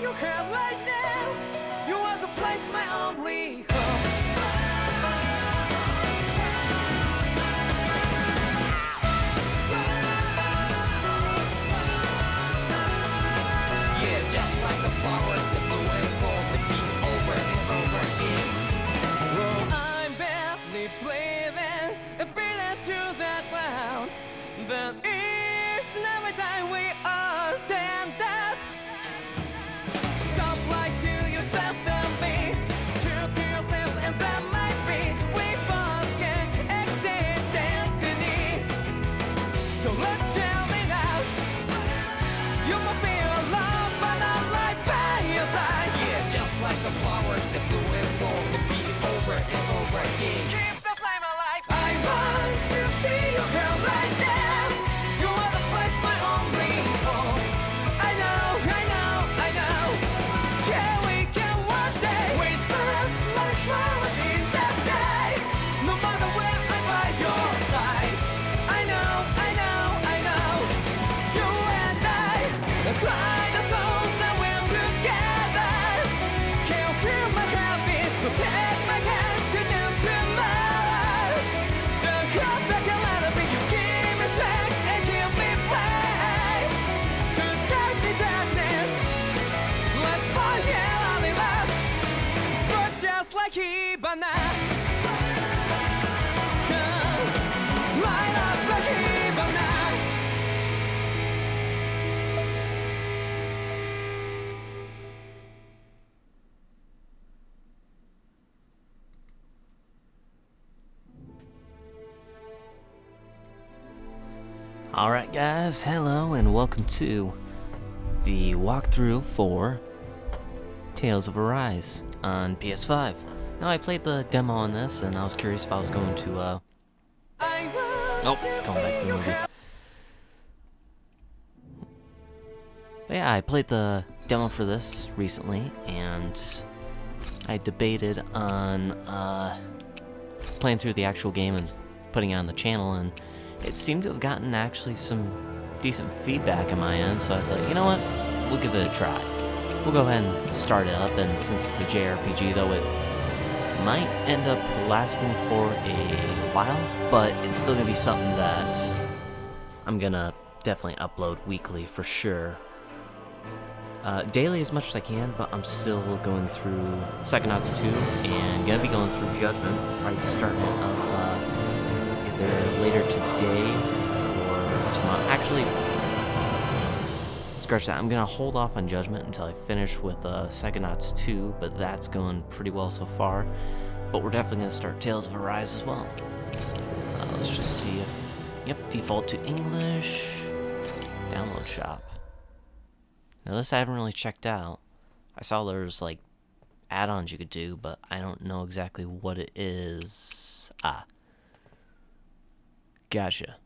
your head right now. You are the place, my only home. Yeah, just like the flowers that blew and fall with me over and over again. Well, I'm badly breathing and breathing to that ground. But each and every time we all stand up, stop like to yourself and be true to yourself, and that might be we forget exist destiny. So let's jam it out. You will feel alone, but I'm right by your side. Yeah, just like the flowers that bloom and fall to be over and over again. Keep the flame alive. I want to see you here right now. You are the place, my only home. I know, I know, I know. Yeah, we can one day whisper like flowers in the sky. No matter where I'm by your side. I know, I know, I know. You and I, let's fly the soul that we're together. Can't feel my heartbeat, so take my hand to the tomorrow. The heart that can let it be, you give me strength and give me play. To darkness, darkness, let's forget all the love. Sparks just like Hibana. Come, light up like Hibana. Alright guys, hello and welcome to the walkthrough for Tales of Arise on PS5. Now I played the demo on this and I was curious if I was going to it's going back to the movie. But yeah, I played the demo for this recently and I debated on playing through the actual game and putting it on the channel, and it seemed to have gotten actually some decent feedback on my end, so I thought, you know what, we'll give it a try. We'll go ahead and start it up, and since it's a jrpg, though it might end up lasting for a while, but it's still going to be something that I'm going to definitely upload weekly for sure. Daily as much as I can, but I'm still going through Psychonauts 2 and going to be going through Judgment, probably starting it up either later today or tomorrow. Actually, scratch that. I'm going to hold off on Judgment until I finish with Psychonauts 2, but that's going pretty well so far. But we're definitely going to start Tales of Arise as well. Let's just see if... Yep, default to English. Download shop. Now this I haven't really checked out. I saw there's like add-ons you could do, but I don't know exactly what it is. Ah. Gotcha.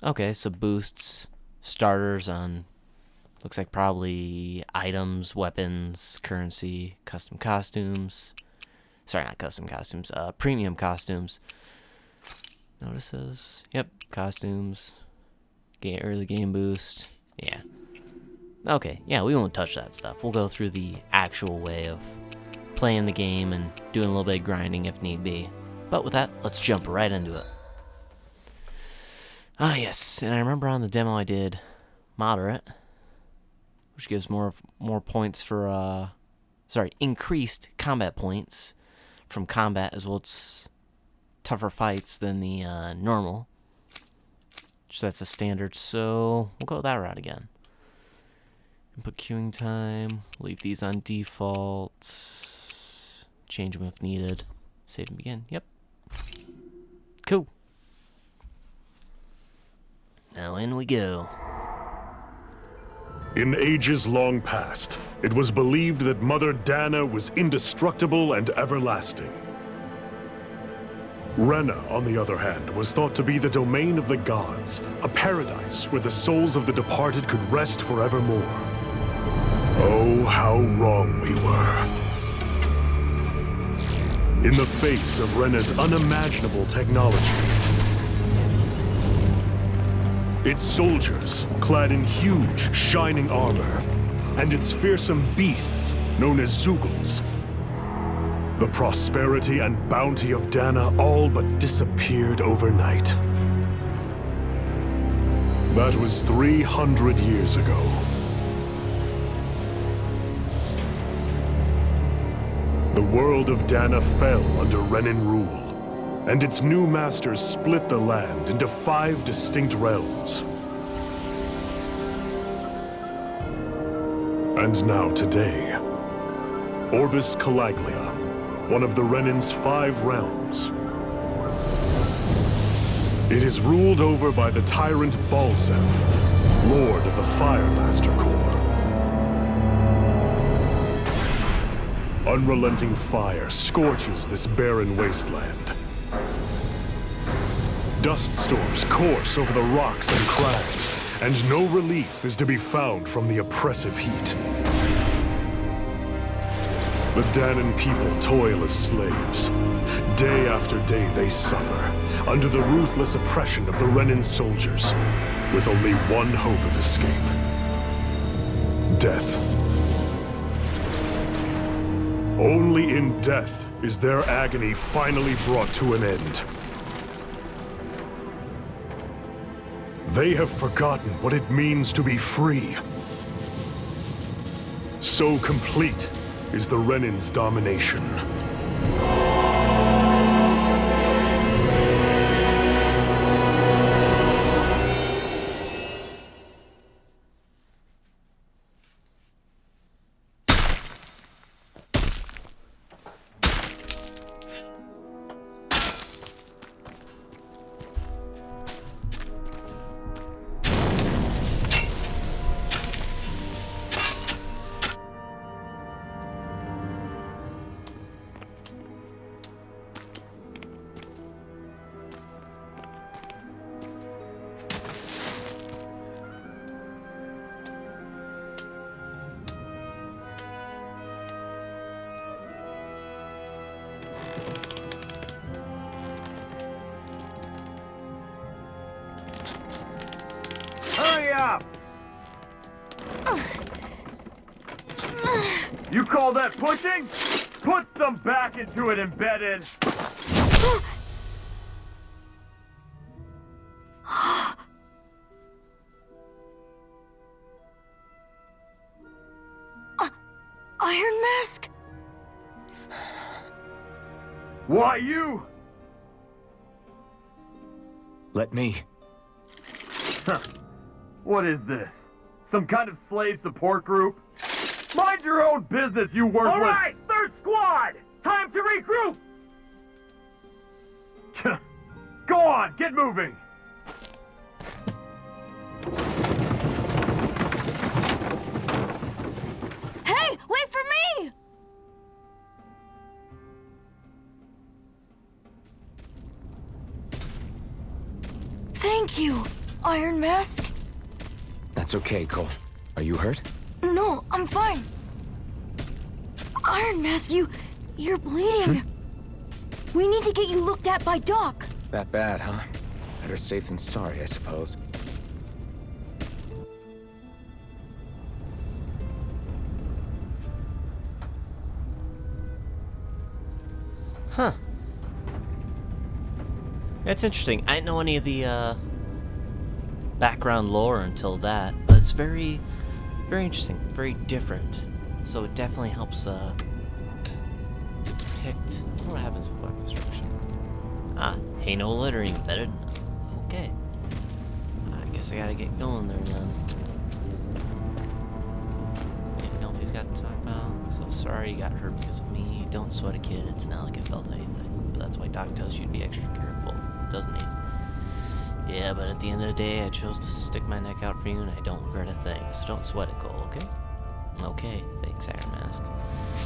Okay, so boosts starters on, looks like probably items, weapons, currency, custom costumes. Sorry, not custom costumes, premium costumes. Notices. Yep, costumes. Early game boost. Yeah. Okay, yeah, we won't touch that stuff. We'll go through the actual way of playing the game and doing a little bit of grinding if need be. But with that, let's jump right into it. Ah, yes, and I remember on the demo I did moderate, which gives more points for, increased combat points from combat, as well as tougher fights than the normal. So that's a standard, so we'll go that route again. Input queuing time, leave these on default, change them if needed, save and begin, yep. Cool. Now in we go. In ages long past, it was believed that Mother Dahna was indestructible and everlasting. Rena, on the other hand, was thought to be the domain of the gods, a paradise where the souls of the departed could rest forevermore. Oh, how wrong we were. In the face of Rena's unimaginable technology, its soldiers, clad in huge, shining armor, and its fearsome beasts, known as Zugals. The prosperity and bounty of Dahna all but disappeared overnight. That was 300 years ago. The world of Dahna fell under Renan rule, and its new masters split the land into 5 distinct realms. And now today, Orbis Calaglia, one of the Renan's 5 realms. It is ruled over by the tyrant Balsef, Lord of the Firemaster Corps. Unrelenting fire scorches this barren wasteland. Dust storms course over the rocks and crags, and no relief is to be found from the oppressive heat. The Dahnan people toil as slaves. Day after day they suffer, under the ruthless oppression of the Renan soldiers, with only one hope of escape: death. Only in death is their agony finally brought to an end. They have forgotten what it means to be free. So complete is the Renan's domination. Hurry up! You call that pushing? Put some back into it, embedded! Iron Mask? Why you? Let me. Huh. What is this? Some kind of slave support group? Mind your own business, you worthless— All right, third squad! Time to regroup! Go on, get moving! Hey, wait for me! Thank you, Iron Mask. That's okay, Cole. Are you hurt? No, I'm fine. Iron Mask, you're bleeding. We need to get you looked at by Doc. That bad, huh? Better safe than sorry, I suppose. Huh. That's interesting. I didn't know any of the background lore until that, but it's very, very interesting, very different. So it definitely helps depict what happens with black destruction. Ah, hey, no littering, embedded. Okay. I guess I gotta get going there then. Anything else he's got to talk about? So sorry you got hurt because of me. Don't sweat a kid. It's not like I felt anything. But that's why Doc tells you to be extra careful, doesn't he? Yeah, but at the end of the day, I chose to stick my neck out for you, and I don't regret a thing. So don't sweat it, Cole, okay? Okay, thanks, Iron Mask.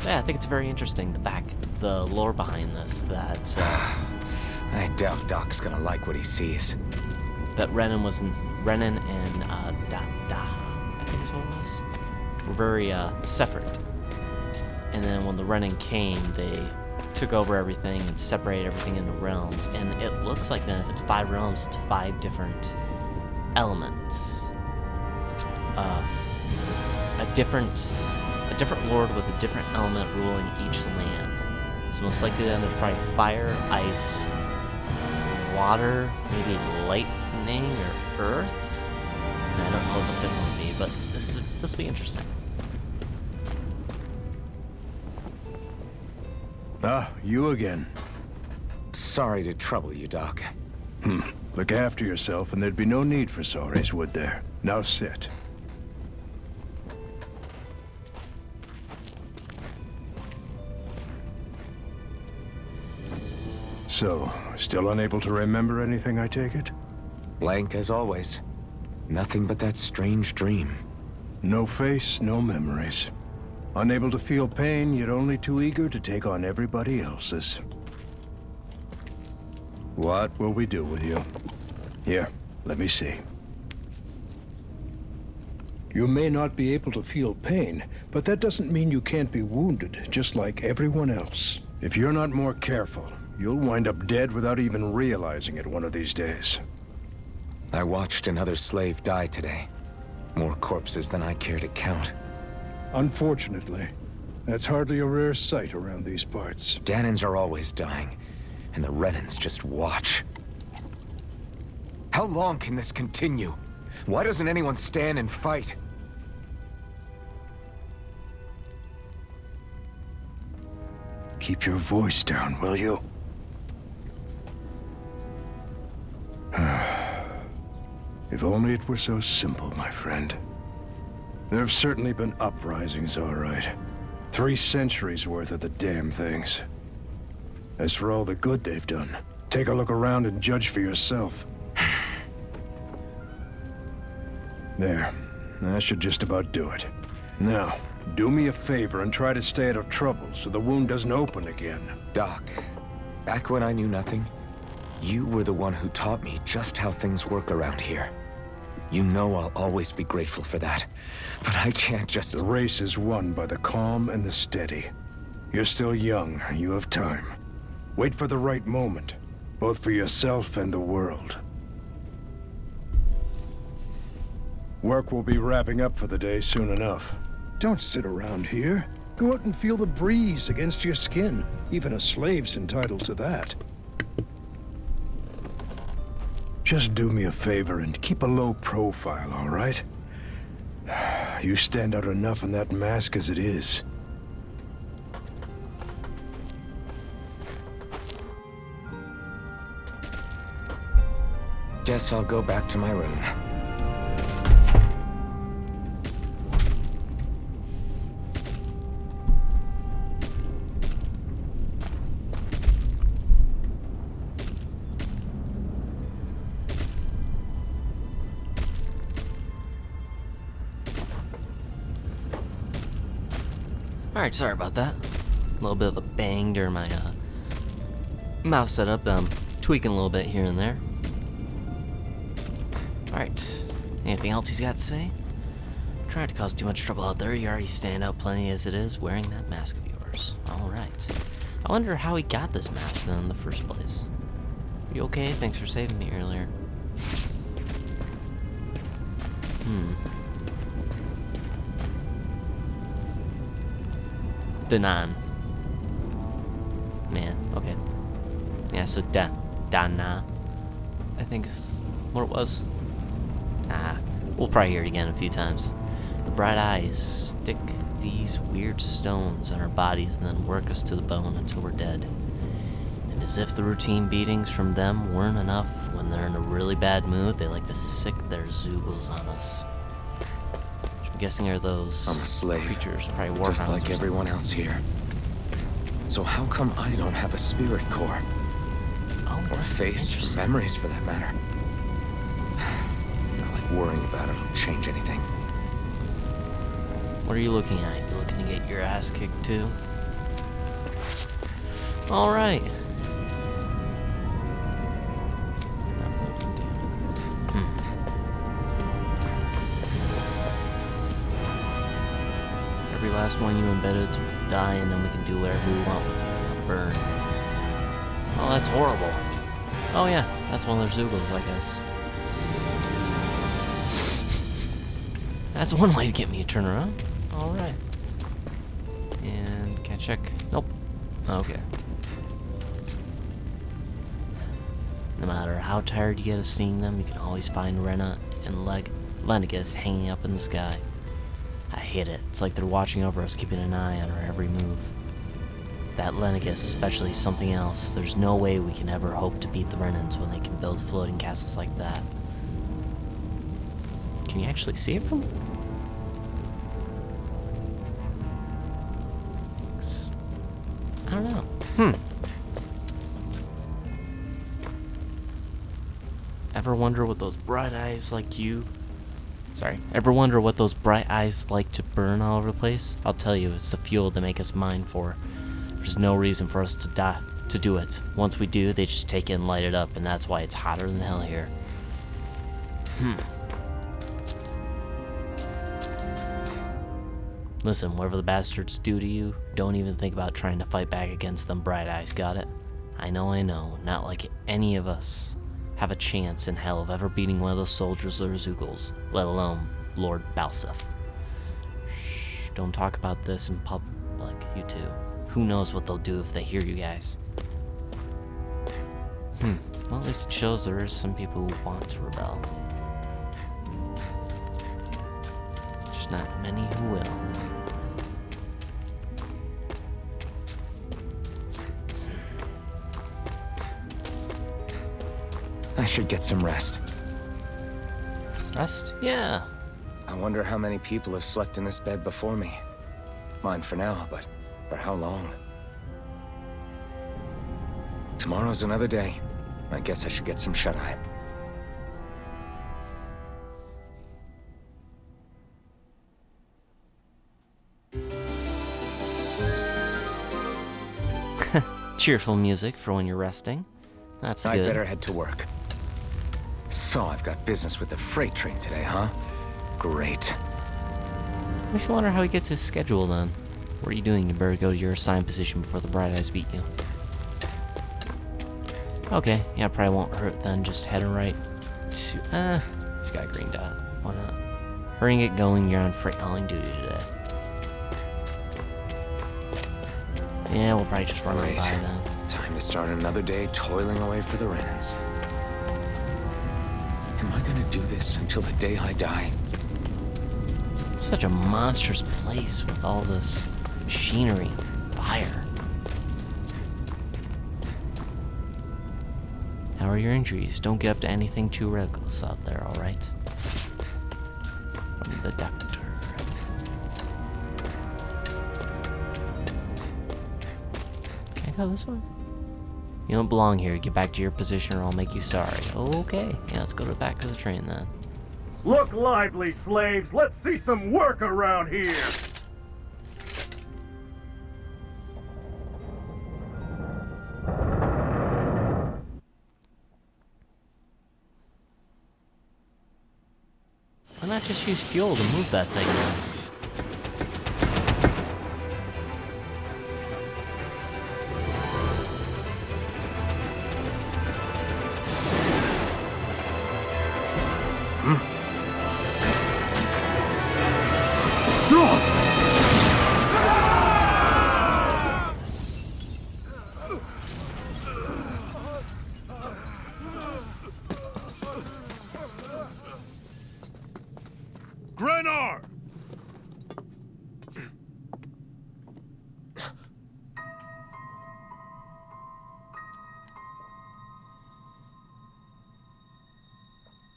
Yeah, I think it's very interesting, the lore behind this, that, I doubt Doc's gonna like what he sees. that Renan and, Daha, I think is what it was, were very, separate. And then when the Renan came, they took over everything and separated everything into realms, and it looks like then if it's 5 realms, it's 5 different elements. I a different lord with a different element ruling each land. So most likely then there's probably fire, ice, water, maybe lightning or earth. And I don't know what the fifth one will be, but this will be interesting. Ah, you again. Sorry to trouble you, Doc. Look after yourself and there'd be no need for sorries, would there? Now sit. So, still unable to remember anything, I take it? Blank as always. Nothing but that strange dream. No face, no memories. Unable to feel pain, yet only too eager to take on everybody else's. What will we do with you? Here, let me see. You may not be able to feel pain, but that doesn't mean you can't be wounded, just like everyone else. If you're not more careful, you'll wind up dead without even realizing it one of these days. I watched another slave die today. More corpses than I care to count. Unfortunately, that's hardly a rare sight around these parts. Dahnans are always dying, and the Renans just watch. How long can this continue? Why doesn't anyone stand and fight? Keep your voice down, will you? If only it were so simple, my friend. There have certainly been uprisings, all right. 3 centuries worth of the damn things. As for all the good they've done, take a look around and judge for yourself. There. That should just about do it. Now, do me a favor and try to stay out of trouble so the wound doesn't open again. Doc, back when I knew nothing, you were the one who taught me just how things work around here. You know I'll always be grateful for that, but I can't just... The race is won by the calm and the steady. You're still young, you have time. Wait for the right moment, both for yourself and the world. Work will be wrapping up for the day soon enough. Don't sit around here. Go out and feel the breeze against your skin. Even a slave's entitled to that. Just do me a favor and keep a low profile, all right? You stand out enough in that mask as it is. Guess I'll go back to my room. Alright, sorry about that. A little bit of a bang during my mouse setup that I'm tweaking a little bit here and there. Alright, anything else he's got to say? Trying to cause too much trouble out there. You already stand out plenty as it is, wearing that mask of yours. Alright. I wonder how he got this mask then in the first place. Are you okay? Thanks for saving me earlier. Renan. Man, okay. Yeah, so Dahna, I think is what it was. We'll probably hear it again a few times. The bright eyes stick these weird stones on our bodies and then work us to the bone until we're dead. And as if the routine beatings from them weren't enough, when they're in a really bad mood, they like to sick their zoogles on us. Which I'm guessing are those I'm a slave, creatures, probably warhounds just like or everyone else here. So how come I don't have a spirit core? Oh, Or face, or memories for that matter? Not like worrying about it will change anything. What are you looking at? You looking to get your ass kicked too? Alright. Every last one you embedded will die, and then we can do whatever we want with them. Burn. Oh, that's horrible. Oh yeah, that's one of their zoogles, I guess. That's one way to get me to turn around. Alright. And can I check? Nope. Okay. No matter how tired you get of seeing them, you can always find Rena and Lenegus hanging up in the sky. I hate it. It's like they're watching over us, keeping an eye on our every move. That Lenegus especially is something else. There's no way we can ever hope to beat the Renans when they can build floating castles like that. Can you actually see it from? I don't know. Ever wonder what those bright eyes like to burn all over the place? I'll tell you, it's the fuel they make us mine for. There's no reason for us to do it. Once we do, they just take it and light it up, and that's why it's hotter than hell here. Listen, whatever the bastards do to you, don't even think about trying to fight back against them bright eyes, got it? I know, not like any of us have a chance in hell of ever beating one of those soldiers or Zoogles, let alone Lord Balsef. Shh, don't talk about this in public, you two. Who knows what they'll do if they hear you guys. Well, at least it shows there are some people who want to rebel. Just not many who will. I should get some rest. Rest? Yeah. I wonder how many people have slept in this bed before me. Mine for now, but for how long? Tomorrow's another day. I guess I should get some shut-eye. Cheerful music for when you're resting. That's good. I'd better head to work. So I've got business with the freight train today, huh? Great. Makes you wonder how he gets his schedule then. What are you doing? You better go to your assigned position before the bright eyes beat you. Okay, yeah, probably won't hurt then. Just heading right to... he's got a green dot. Why not? Hurrying it going, you're on freight hauling duty today. Yeah, we'll probably just run right by then. Time to start another day toiling away for the Renans. Am I gonna do this until the day I die? Such a monstrous place with all this machinery and fire. How are your injuries? Don't get up to anything too reckless out there, alright? From the doctor. Can I go this way? You don't belong here. Get back to your position or I'll make you sorry. Okay. Yeah, let's go to the back of the train then. Look lively, slaves! Let's see some work around here! Why not just use fuel to move that thing now? Renan!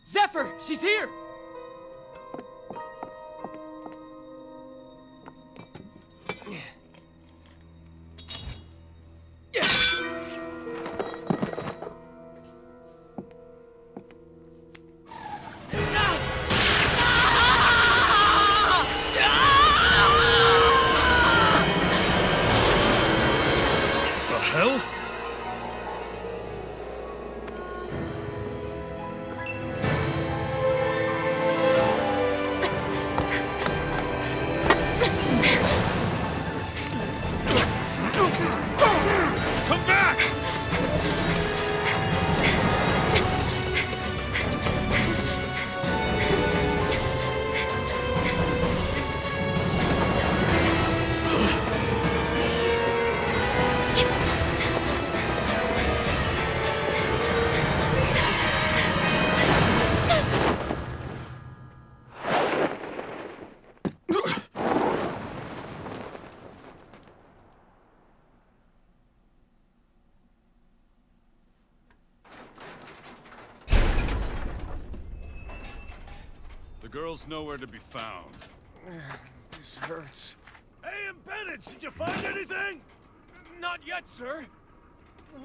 Zephyr, she's here! The hell? girl's nowhere to be found. This hurts. Hey, Embedded, did you find anything? Not yet, sir.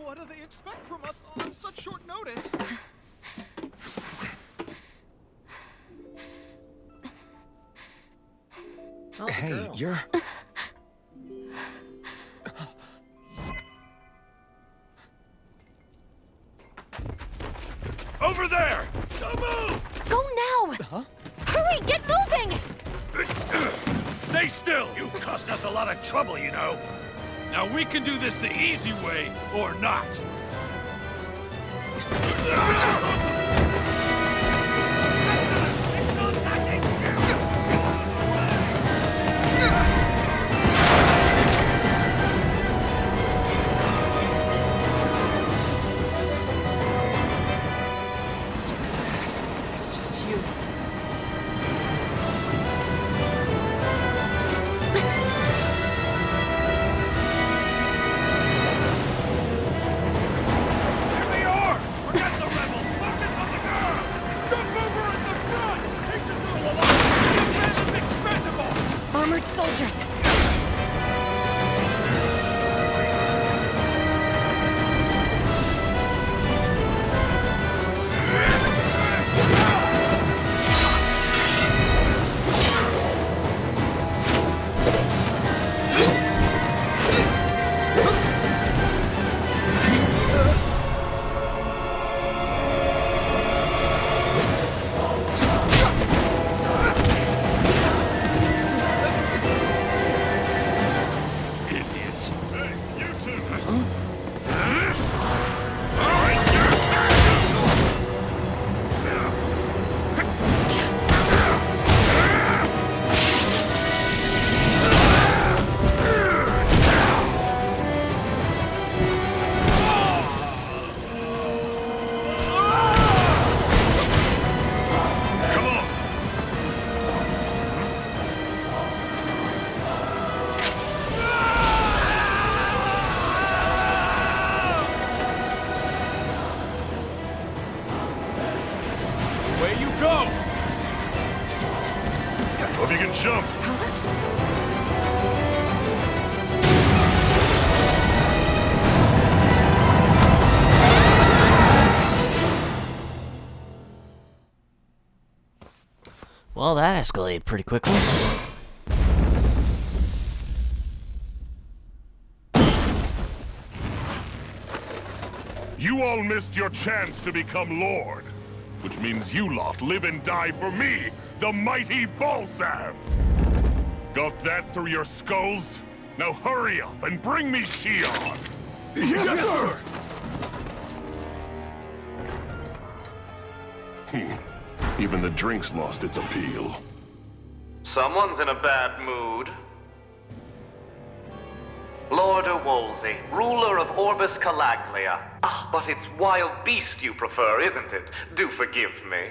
What do they expect from us on such short notice? Oh, Hey, girl. you're... Over there! Don't move! Go now! Huh? Hurry, get moving! Stay still! You cost us a lot of trouble, you know. Now we can do this the easy way, or not. It's just you. Here they are! Forget the rebels! Focus on the girl! Jump over at the front! Take the girl alive! The bandit's expendable! Armored soldiers! Idiots! Hey, you two! Come on! Away you go! Hope you can jump! Well, that escalated pretty quickly. You all missed your chance to become Lord. Which means you lot live and die for me, the mighty Balsav! Got that through your skulls? Now hurry up and bring me Shionne! Yes, sir! Even the drink's lost its appeal. Someone's in a bad mood. Lord Wolsey, ruler of Orbis Calaglia. Ah, but it's wild beast you prefer, isn't it? Do forgive me.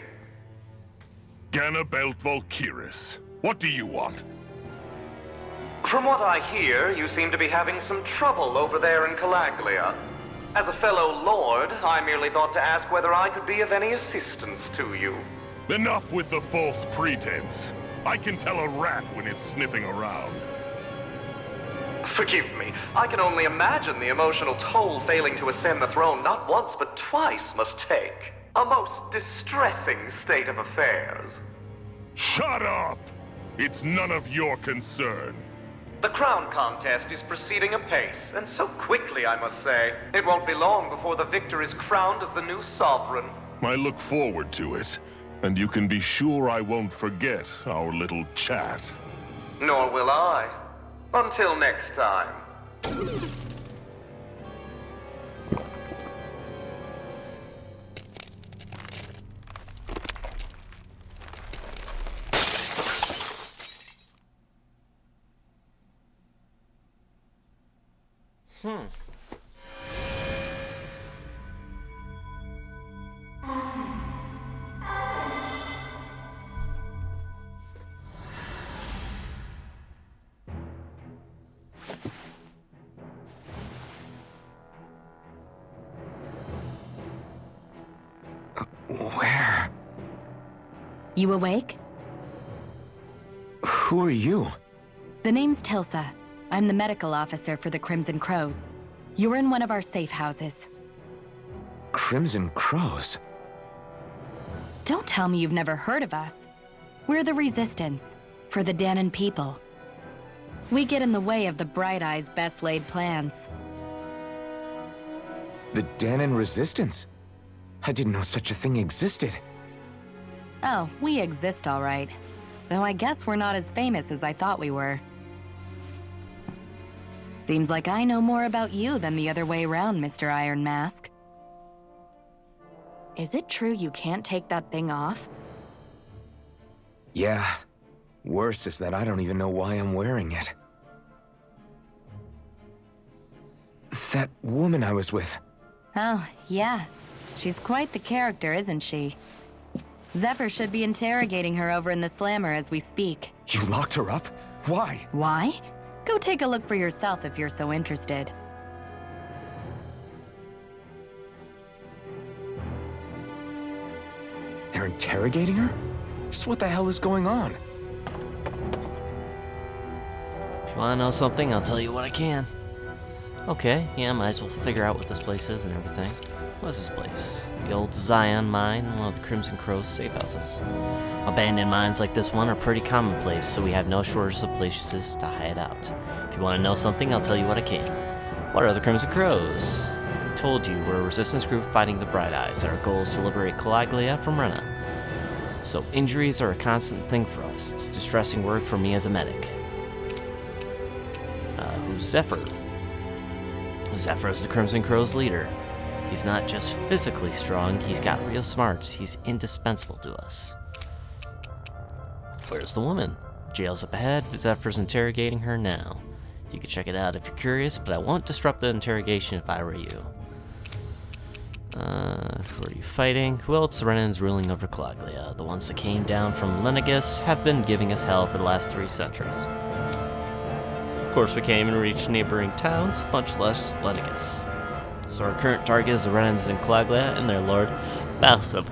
Ganabelt Volkiris, what do you want? From what I hear, you seem to be having some trouble over there in Calaglia. As a fellow lord, I merely thought to ask whether I could be of any assistance to you. Enough with the false pretense. I can tell a rat when it's sniffing around. Forgive me, I can only imagine the emotional toll failing to ascend the throne not once but twice must take. A most distressing state of affairs. Shut up! It's none of your concern. The crown contest is proceeding apace, and so quickly, I must say. It won't be long before the victor is crowned as the new sovereign. I look forward to it, and you can be sure I won't forget our little chat. Nor will I. Until next time. Where? You awake? Who are you? The name's Tilsa. I'm the medical officer for the Crimson Crows. You're in one of our safe houses. Crimson Crows? Don't tell me you've never heard of us. We're the Resistance, for the Dahna people. We get in the way of the Bright Eye's best laid plans. The Dahna Resistance? I didn't know such a thing existed. Oh, we exist all right. Though I guess we're not as famous as I thought we were. Seems like I know more about you than the other way around, Mr. Iron Mask. Is it true you can't take that thing off? Yeah. Worse is that I don't even know why I'm wearing it. That woman I was with. Oh, yeah. She's quite the character, isn't she? Zephyr should be interrogating her over in the Slammer as we speak. You locked her up? Why? Why? Go take a look for yourself if you're so interested. They're interrogating her? Just what the hell is going on? If you want to know something, I'll tell you what I can. Okay, yeah, might as well figure out what this place is and everything. What is this place? The old Zion mine, one of the Crimson Crow's safe houses. Abandoned mines like this one are pretty commonplace, so we have no shortage of places to hide out. If you want to know something, I'll tell you what I can. What are the Crimson Crows? I told you, we're a resistance group fighting the Bright Eyes. Our goal is to liberate Calaglia from Rena. So injuries are a constant thing for us. It's distressing work for me as a medic. Who's Zephyr? Zephyr is the Crimson Crow's leader. He's not just physically strong, he's got real smarts. He's indispensable to us. Where's the woman? Jail's up ahead. Zephyr's interrogating her now. You can check it out if you're curious, but I won't disrupt the interrogation if I were you. Who are you fighting? Who else? Renan's ruling over Calaglia. The ones that came down from Lenegus have been giving us hell for the last 3 centuries. Of course, we can't even reach neighboring towns, much less Lenegus. So our current target is the Renans in Calaglia and their lord, Balsov.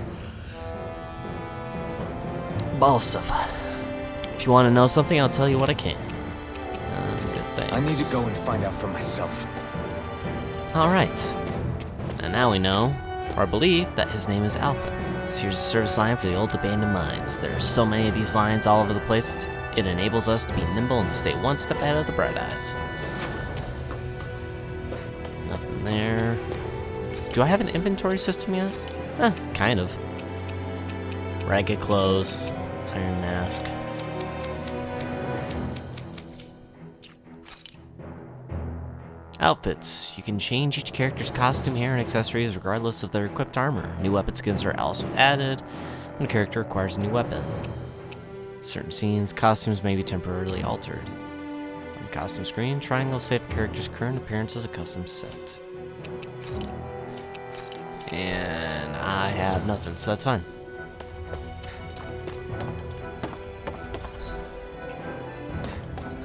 If you want to know something, I'll tell you what I can. Good, thanks. I need to go and find out for myself. Alright. And now we know, or believe, that his name is Alphen. So here's a service line for the old abandoned mines. There are so many of these lines all over the place, it enables us to be nimble and stay one step ahead of the Bright Eyes. Nothing there. Do I have an inventory system yet? Kind of. Ragged clothes, iron mask. Outfits. You can change each character's costume, hair, and accessories regardless of their equipped armor. New weapon skins are also added when a character acquires a new weapon. Certain scenes, costumes may be temporarily altered. On the costume screen, triangles save a character's current appearance as a custom set. And I have nothing, so that's fine.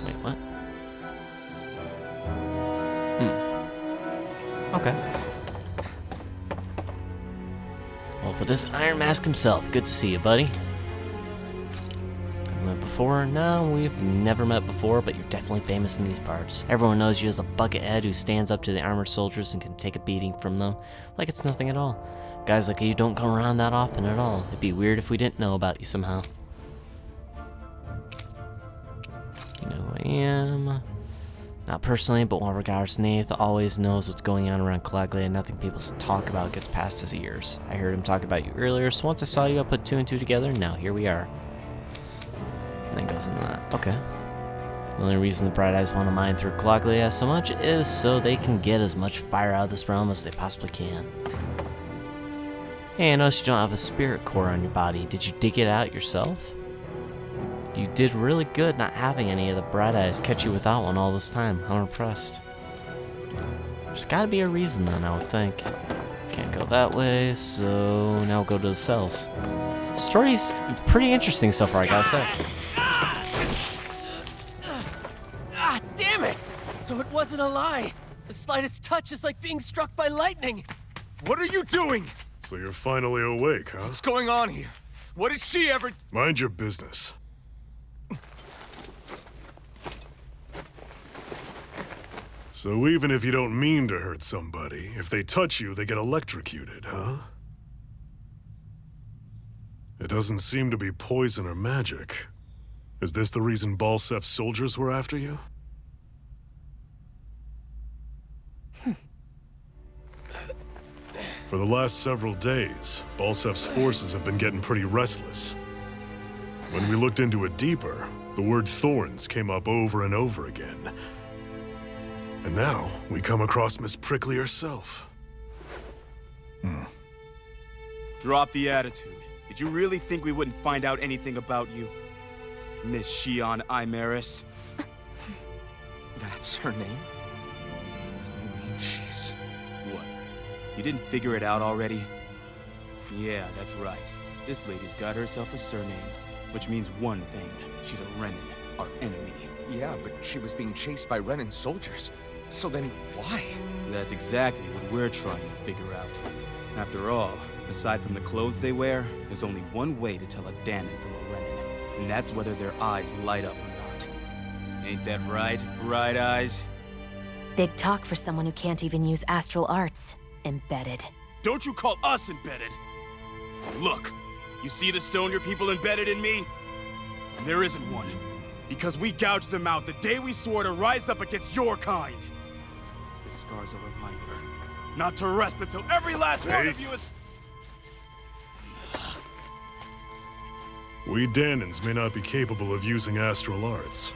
Wait, what? Okay. Well, if it is Iron Mask himself, good to see you, buddy. Have we met before? No, we've never met before, but you're definitely famous in these parts. Everyone knows you as a buckethead who stands up to the armored soldiers and can take a beating from them like it's nothing at all. Guys like you don't come around that often at all. It'd be weird if we didn't know about you somehow. You know who I am. Not personally, but one of our guards, Nath, always knows what's going on around Calaglia. Nothing people talk about gets past his ears. I heard him talk about you earlier, so once I saw you, I put 2 and 2 together, and now here we are. And then goes into that. Okay. The only reason the Bright Eyes want to mine through Calaglia so much is so they can get as much fire out of this realm as they possibly can. Hey, I noticed you don't have a spirit core on your body. Did you dig it out yourself? You did really good not having any of the Bright Eyes catch you without one all this time. I'm impressed. There's gotta be a reason then, I would think. Can't go that way, so now we'll go to the cells. Story's pretty interesting so far, I gotta say. Damn it! So it wasn't a lie. The slightest touch is like being struck by lightning. What are you doing? So you're finally awake, huh? What's going on here? What did she ever... Mind your business. So even if you don't mean to hurt somebody, if they touch you, they get electrocuted, huh? It doesn't seem to be poison or magic. Is this the reason Balsef's soldiers were after you? For the last several days, Balsef's forces have been getting pretty restless. When we looked into it deeper, the word thorns came up over and over again. And now, we come across Miss Prickly herself. Drop the attitude. Did you really think we wouldn't find out anything about you? Miss Shionne Imaris? That's her name? You mean she's... What? You didn't figure it out already? Yeah, that's right. This lady's got herself a surname, which means one thing. She's a Renan, our enemy. Yeah, but she was being chased by Renan's soldiers. So then, why? That's exactly what we're trying to figure out. After all, aside from the clothes they wear, there's only one way to tell a Dahnan from a Renan, and that's whether their eyes light up or not. Ain't that right, Bright Eyes? Big talk for someone who can't even use astral arts. Embedded. Don't you call us embedded! Look, you see the stone your people embedded in me? There isn't one. Because we gouged them out the day we swore to rise up against your kind. This scar's a reminder, not to rest until every last one of you is... We Dahnans may not be capable of using astral arts,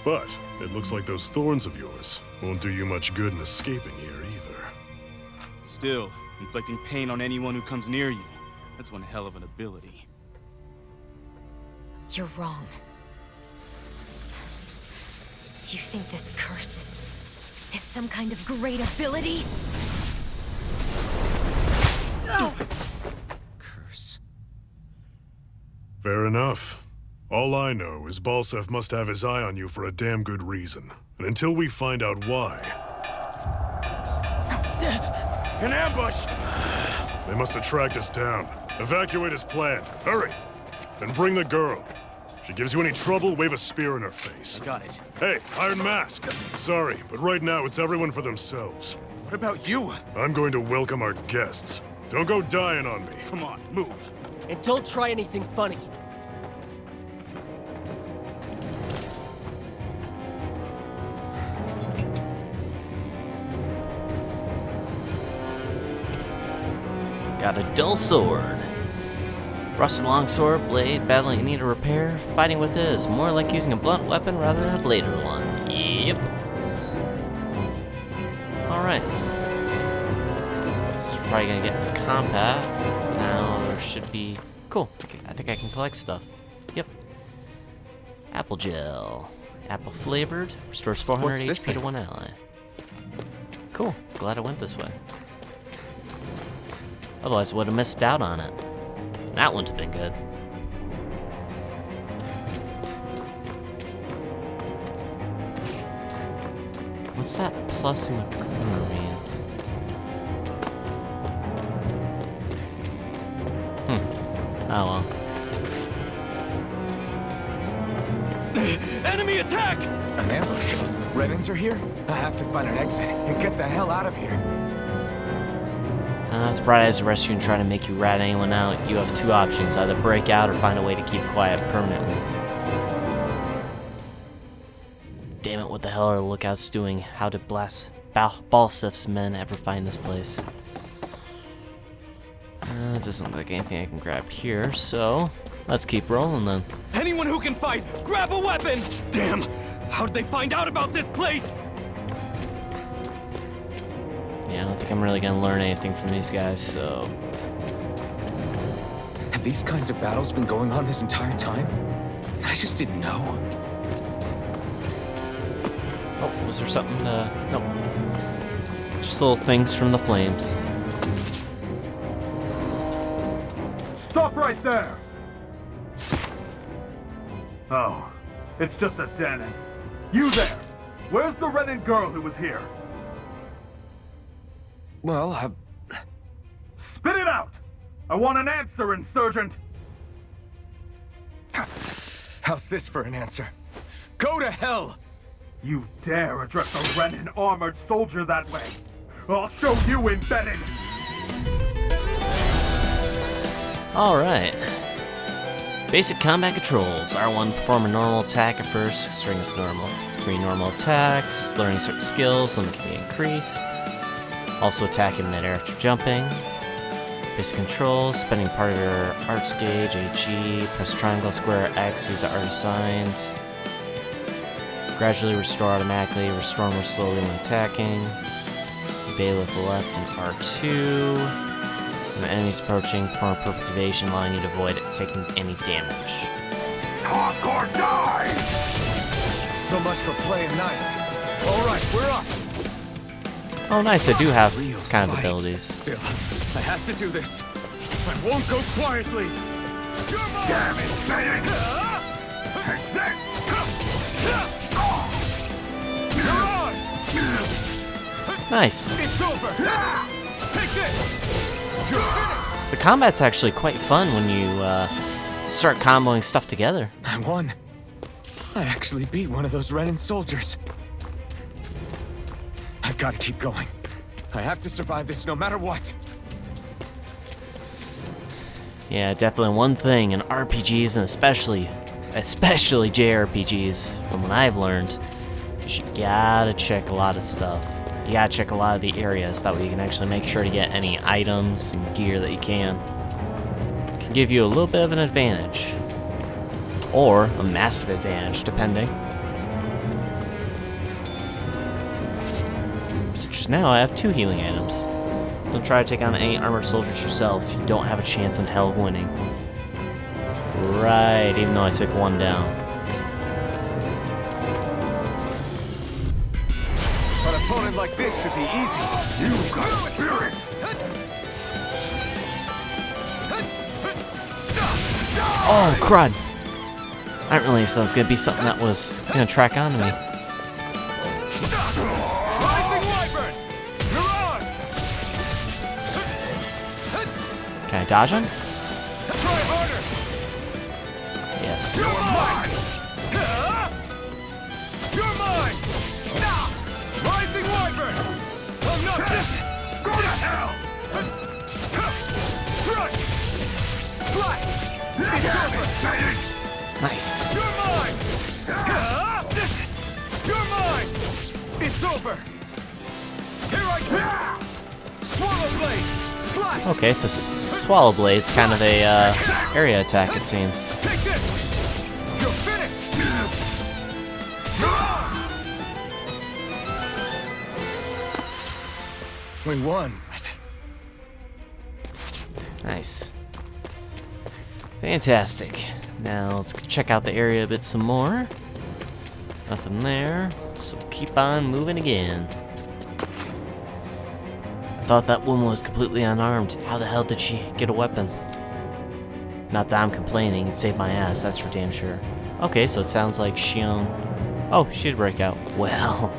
but it looks like those thorns of yours won't do you much good in escaping here either. Still, inflicting pain on anyone who comes near you. That's one hell of an ability. You're wrong. You think this curse is some kind of great ability? No! Curse. Fair enough. All I know is Balsef must have his eye on you for a damn good reason. And until we find out why... An ambush! They must have tracked us down. Evacuate as planned. Hurry! And bring the girl. She gives you any trouble, wave a spear in her face. Got it. Hey, Iron Mask. Sorry, but right now it's everyone for themselves. What about you? I'm going to welcome our guests. Don't go dying on me. Come on, move. And don't try anything funny. Got a dull sword. Rusted longsword, blade, battling in need of repair. Fighting with it is more like using a blunt weapon rather than a bladed one. Yep. Alright. This is probably gonna get combat. Now there should be... Cool. Okay, I think I can collect stuff. Yep. Apple gel. Apple flavored. Restores 400 HP to one ally. Cool. Glad I went this way. Otherwise I would have missed out on it. That wouldn't have been good. What's that plus in the corner mean? Oh well. Enemy attack! An ambush. Renans are here? I have to find an exit and get the hell out of here. If the Bright Eyes arrest you and try to make you rat anyone out, you have two options. Either break out or find a way to keep quiet permanently. Damn it, what the hell are the lookouts doing? How did Balsef's men ever find this place? It doesn't look like anything I can grab here, so let's keep rolling then. Anyone who can fight, grab a weapon! Damn! How did they find out about this place? Yeah, I don't think I'm really gonna learn anything from these guys, so... Have these kinds of battles been going on this entire time? I just didn't know. Oh, was there something nope. Just little things from the flames. Stop right there! Oh, it's just a Dahnan. You there! Where's the Renan girl who was here? Well, Spit it out! I want an answer, Insurgent! How's this for an answer? Go to hell! You dare address a Renan armored soldier that way? I'll show you embedded! Alright. Basic combat controls. R1, perform a normal attack at first, string up normal. 3 normal attacks, learning certain skills, limit can be increased. Also attack in mid-air after jumping. Basic controls, spending part of your arts gauge, AG, press triangle, square, X, use the art assigned. Gradually restore automatically, restore more slowly when attacking. Evade with the left and R2. When enemies approaching, perform a perfect evasion, allowing you to avoid taking any damage. Talk or die! So much for playing nice. Alright, we're up! Oh nice, I do have kind of abilities. Still, I have to do this. I won't go quietly. Damn it, Bennett! Take this! Nice. It's over. Take this. You're finished. The combat's actually quite fun when you start comboing stuff together. I won. I actually beat one of those Renan soldiers. I've got to keep going. I have to survive this no matter what. Yeah, definitely one thing in RPGs, and especially jrpgs, from what I've learned, is you gotta check a lot of stuff. You gotta check a lot of the areas, that way you can actually make sure to get any items and gear that you can. It can give you a little bit of an advantage. Or a massive advantage, depending. So just now I have 2 healing items. Don't try to take on any armored soldiers yourself. You don't have a chance in hell of winning. Right, even though I took 1 down. An opponent like this should be easy. You got spirit! Oh, crud! I didn't realize that was gonna be something that was gonna track onto me. Can I dodge him? Try harder. Yes. You're mine. You're mine. Rising Wyvern. I'm not this. Go to hell. Strike. Slide. Nice. You're mine. You're mine. It's over. Here I come. Swallow blade. Slide. Okay, so Swallow Blade's kind of a area attack, it seems. Take this. You're finished. We won. Nice. Fantastic. Now let's check out the area a bit some more. Nothing there, so keep on moving again. I thought that woman was completely unarmed. How the hell did she get a weapon? Not that I'm complaining, it saved my ass, that's for damn sure. Okay, so it sounds like Shionne... Oh, she did break out. Well...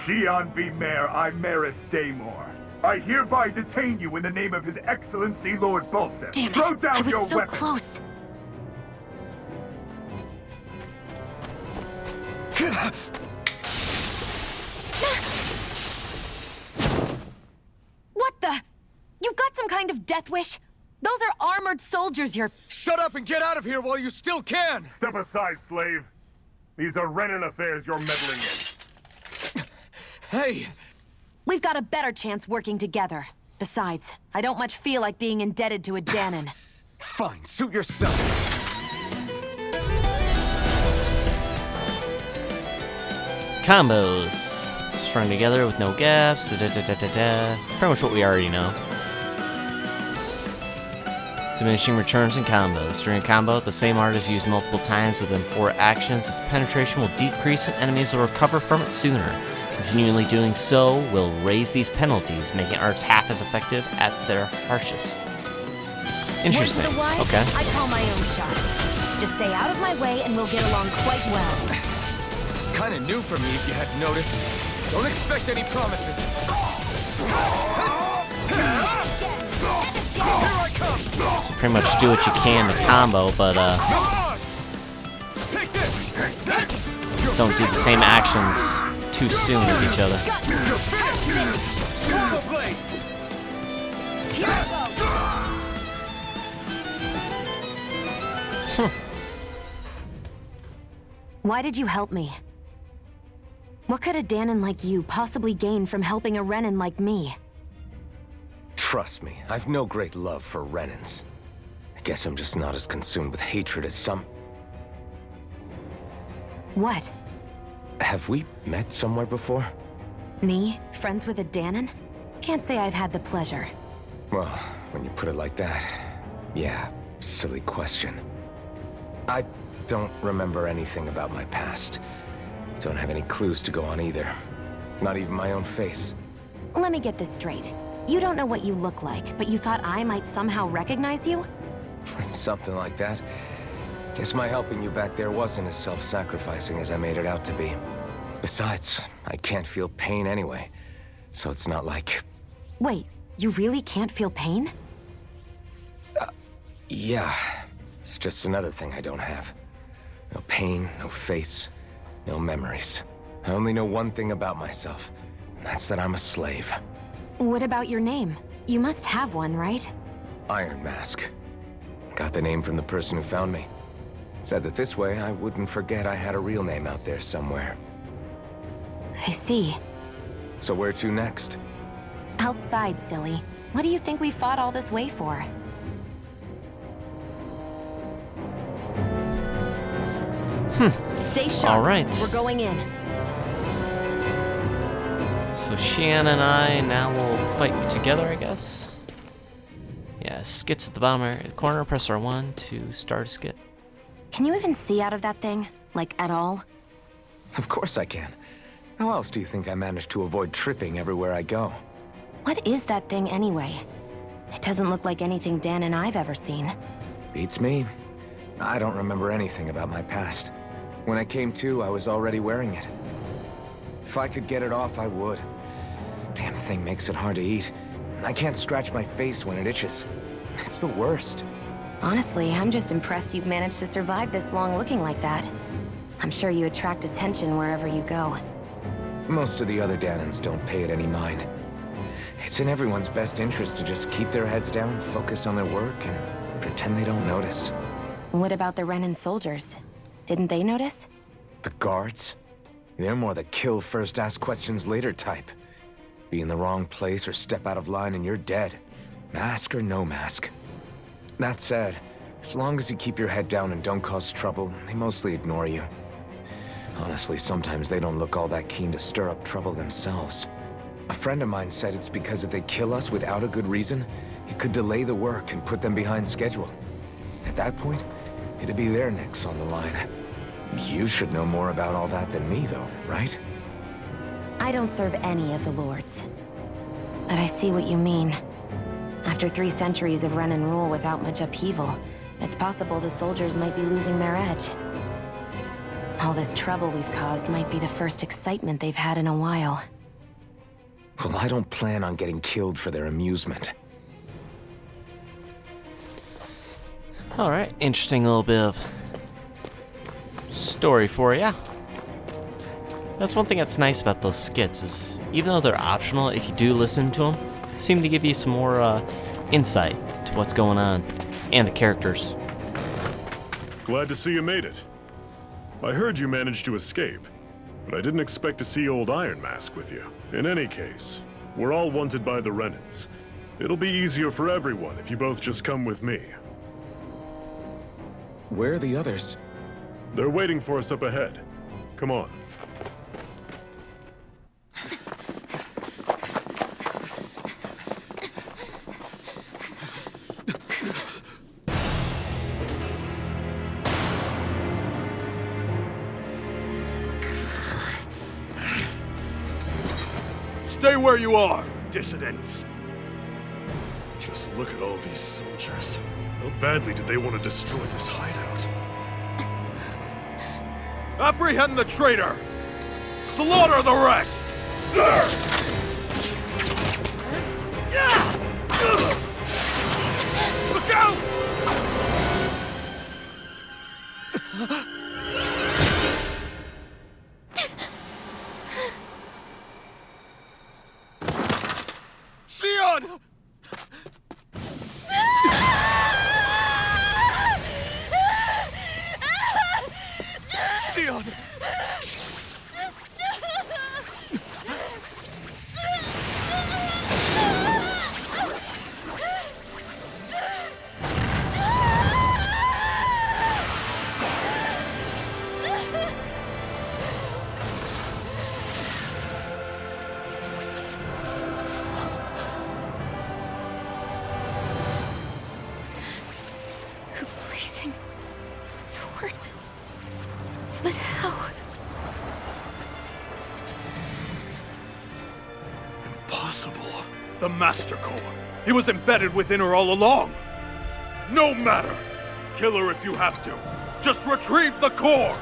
Shionne v. Mayor Imaris Daymore. I hereby detain you in the name of His Excellency Lord Bolsef. Damn it! Throw down I was your so weapon. close. What the? You've got some kind of death wish? Those are armored soldiers you're... Shut up and get out of here while you still can. Step aside, slave. These are Renan affairs you're meddling in. Hey! We've got a better chance working together. Besides, I don't much feel like being indebted to a Dahnan. Fine, suit yourself. Combos. Strung together with no gaps. Pretty much what we already know. Diminishing returns and combos. During a combo, the same art is used multiple times within 4 actions. Its penetration will decrease and enemies will recover from it sooner. Continually doing so will raise these penalties, making arts half as effective at their harshest. Interesting. Okay. I call my own shot. Just stay out of my way and we'll get along quite well. It's kind of new for me if you hadn't noticed. Don't expect any promises. So pretty much do what you can to combo, but Take this. don't do the same actions too soon with each other. Why did you help me? What could a Dahnan like you possibly gain from helping a Renan like me? Trust me, I've no great love for Renans. I guess I'm just not as consumed with hatred as some. What? Have we met somewhere before? Me? Friends with a Dahnan? Can't say I've had the pleasure. Well, when you put it like that, yeah, silly question. I don't remember anything about my past. Don't have any clues to go on either. Not even my own face. Let me get this straight. You don't know what you look like, but you thought I might somehow recognize you? Something like that. Guess my helping you back there wasn't as self-sacrificing as I made it out to be. Besides, I can't feel pain anyway, so it's not like... Wait, you really can't feel pain? Yeah. It's just another thing I don't have. No pain, no face, no memories. I only know one thing about myself, and that's that I'm a slave. What about your name? You must have one, right? Iron Mask. Got the name from the person who found me. Said that this way I wouldn't forget I had a real name out there somewhere. I see. So where to next? Outside, silly. What do you think we fought all this way for? Stay sharp. All right. We're going in. So Shionne and I now will fight together, I guess. Yeah, skits at the bottom right corner. Press R1 to start a skit. Can you even see out of that thing? Like, at all? Of course I can. How else do you think I managed to avoid tripping everywhere I go? What is that thing anyway? It doesn't look like anything Dahnan I've ever seen. Beats me. I don't remember anything about my past. When I came to, I was already wearing it. If I could get it off, I would. Damn thing makes it hard to eat, and I can't scratch my face when it itches. It's the worst. Honestly, I'm just impressed you've managed to survive this long looking like that. I'm sure you attract attention wherever you go. Most of the other Dahnans don't pay it any mind. It's in everyone's best interest to just keep their heads down, focus on their work, and pretend they don't notice. What about the Renan soldiers? Didn't they notice? The guards? They're more the kill first, ask questions later type. Be in the wrong place or step out of line and you're dead. Mask or no mask. That said, as long as you keep your head down and don't cause trouble, they mostly ignore you. Honestly, sometimes they don't look all that keen to stir up trouble themselves. A friend of mine said it's because if they kill us without a good reason, it could delay the work and put them behind schedule. At that point, it'd be their necks on the line. You should know more about all that than me, though, right? I don't serve any of the lords. But I see what you mean. After 3 centuries of Renan rule without much upheaval, it's possible the soldiers might be losing their edge. All this trouble we've caused might be the first excitement they've had in a while. Well, I don't plan on getting killed for their amusement. Alright, interesting little bit of story for ya. That's one thing that's nice about those skits is, even though they're optional, if you do listen to them, they seem to give you some more insight to what's going on and the characters. Glad to see you made it. I heard you managed to escape, but I didn't expect to see old Iron Mask with you. In any case, we're all wanted by the Renans. It'll be easier for everyone if you both just come with me. Where are the others? They're waiting for us up ahead. Come on. Stay where you are, dissidents. Just look at all these soldiers. How badly did they want to destroy this hideout? Apprehend the traitor! Slaughter the rest! Look out! Shionne! The blazing sword. But how? Impossible. The Master Core. He was embedded within her all along. No matter. Kill her if you have to. Just retrieve the core.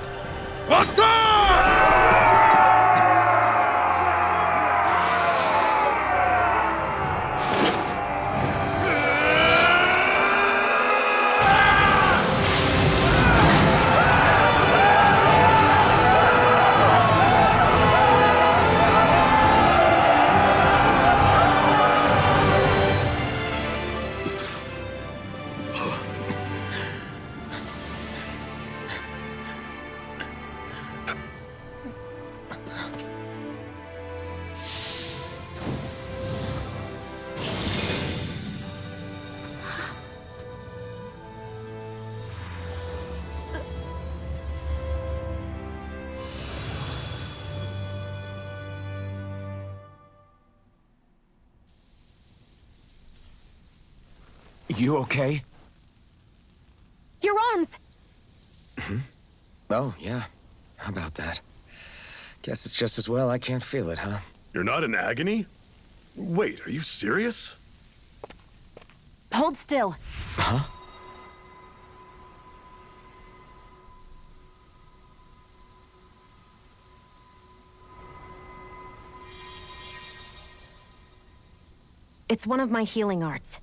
You okay? Your arms! Oh, yeah. How about that? Guess it's just as well I can't feel it, huh? You're not in agony? Wait, are you serious? Hold still. Huh? It's one of my healing arts.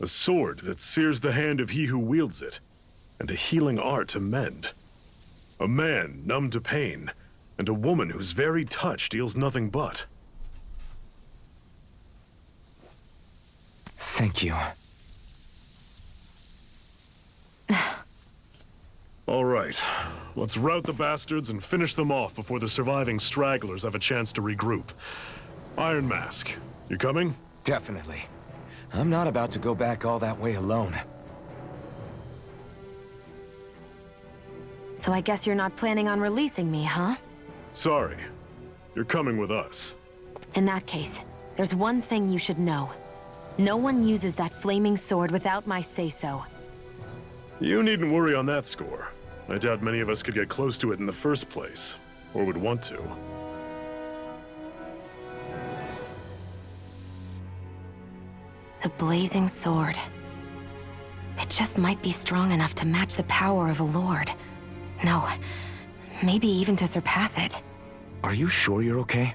A sword that sears the hand of he who wields it, and a healing art to mend. A man numb to pain, and a woman whose very touch deals nothing but. Thank you. All right, let's rout the bastards and finish them off before the surviving stragglers have a chance to regroup. Iron Mask, you coming? Definitely. I'm not about to go back all that way alone. So I guess you're not planning on releasing me, huh? Sorry, you're coming with us. In that case, there's one thing you should know. No one uses that flaming sword without my say-so. You needn't worry on that score. I doubt many of us could get close to it in the first place, or would want to. The blazing sword. It just might be strong enough to match the power of a lord. No, maybe even to surpass it. Are you sure you're okay?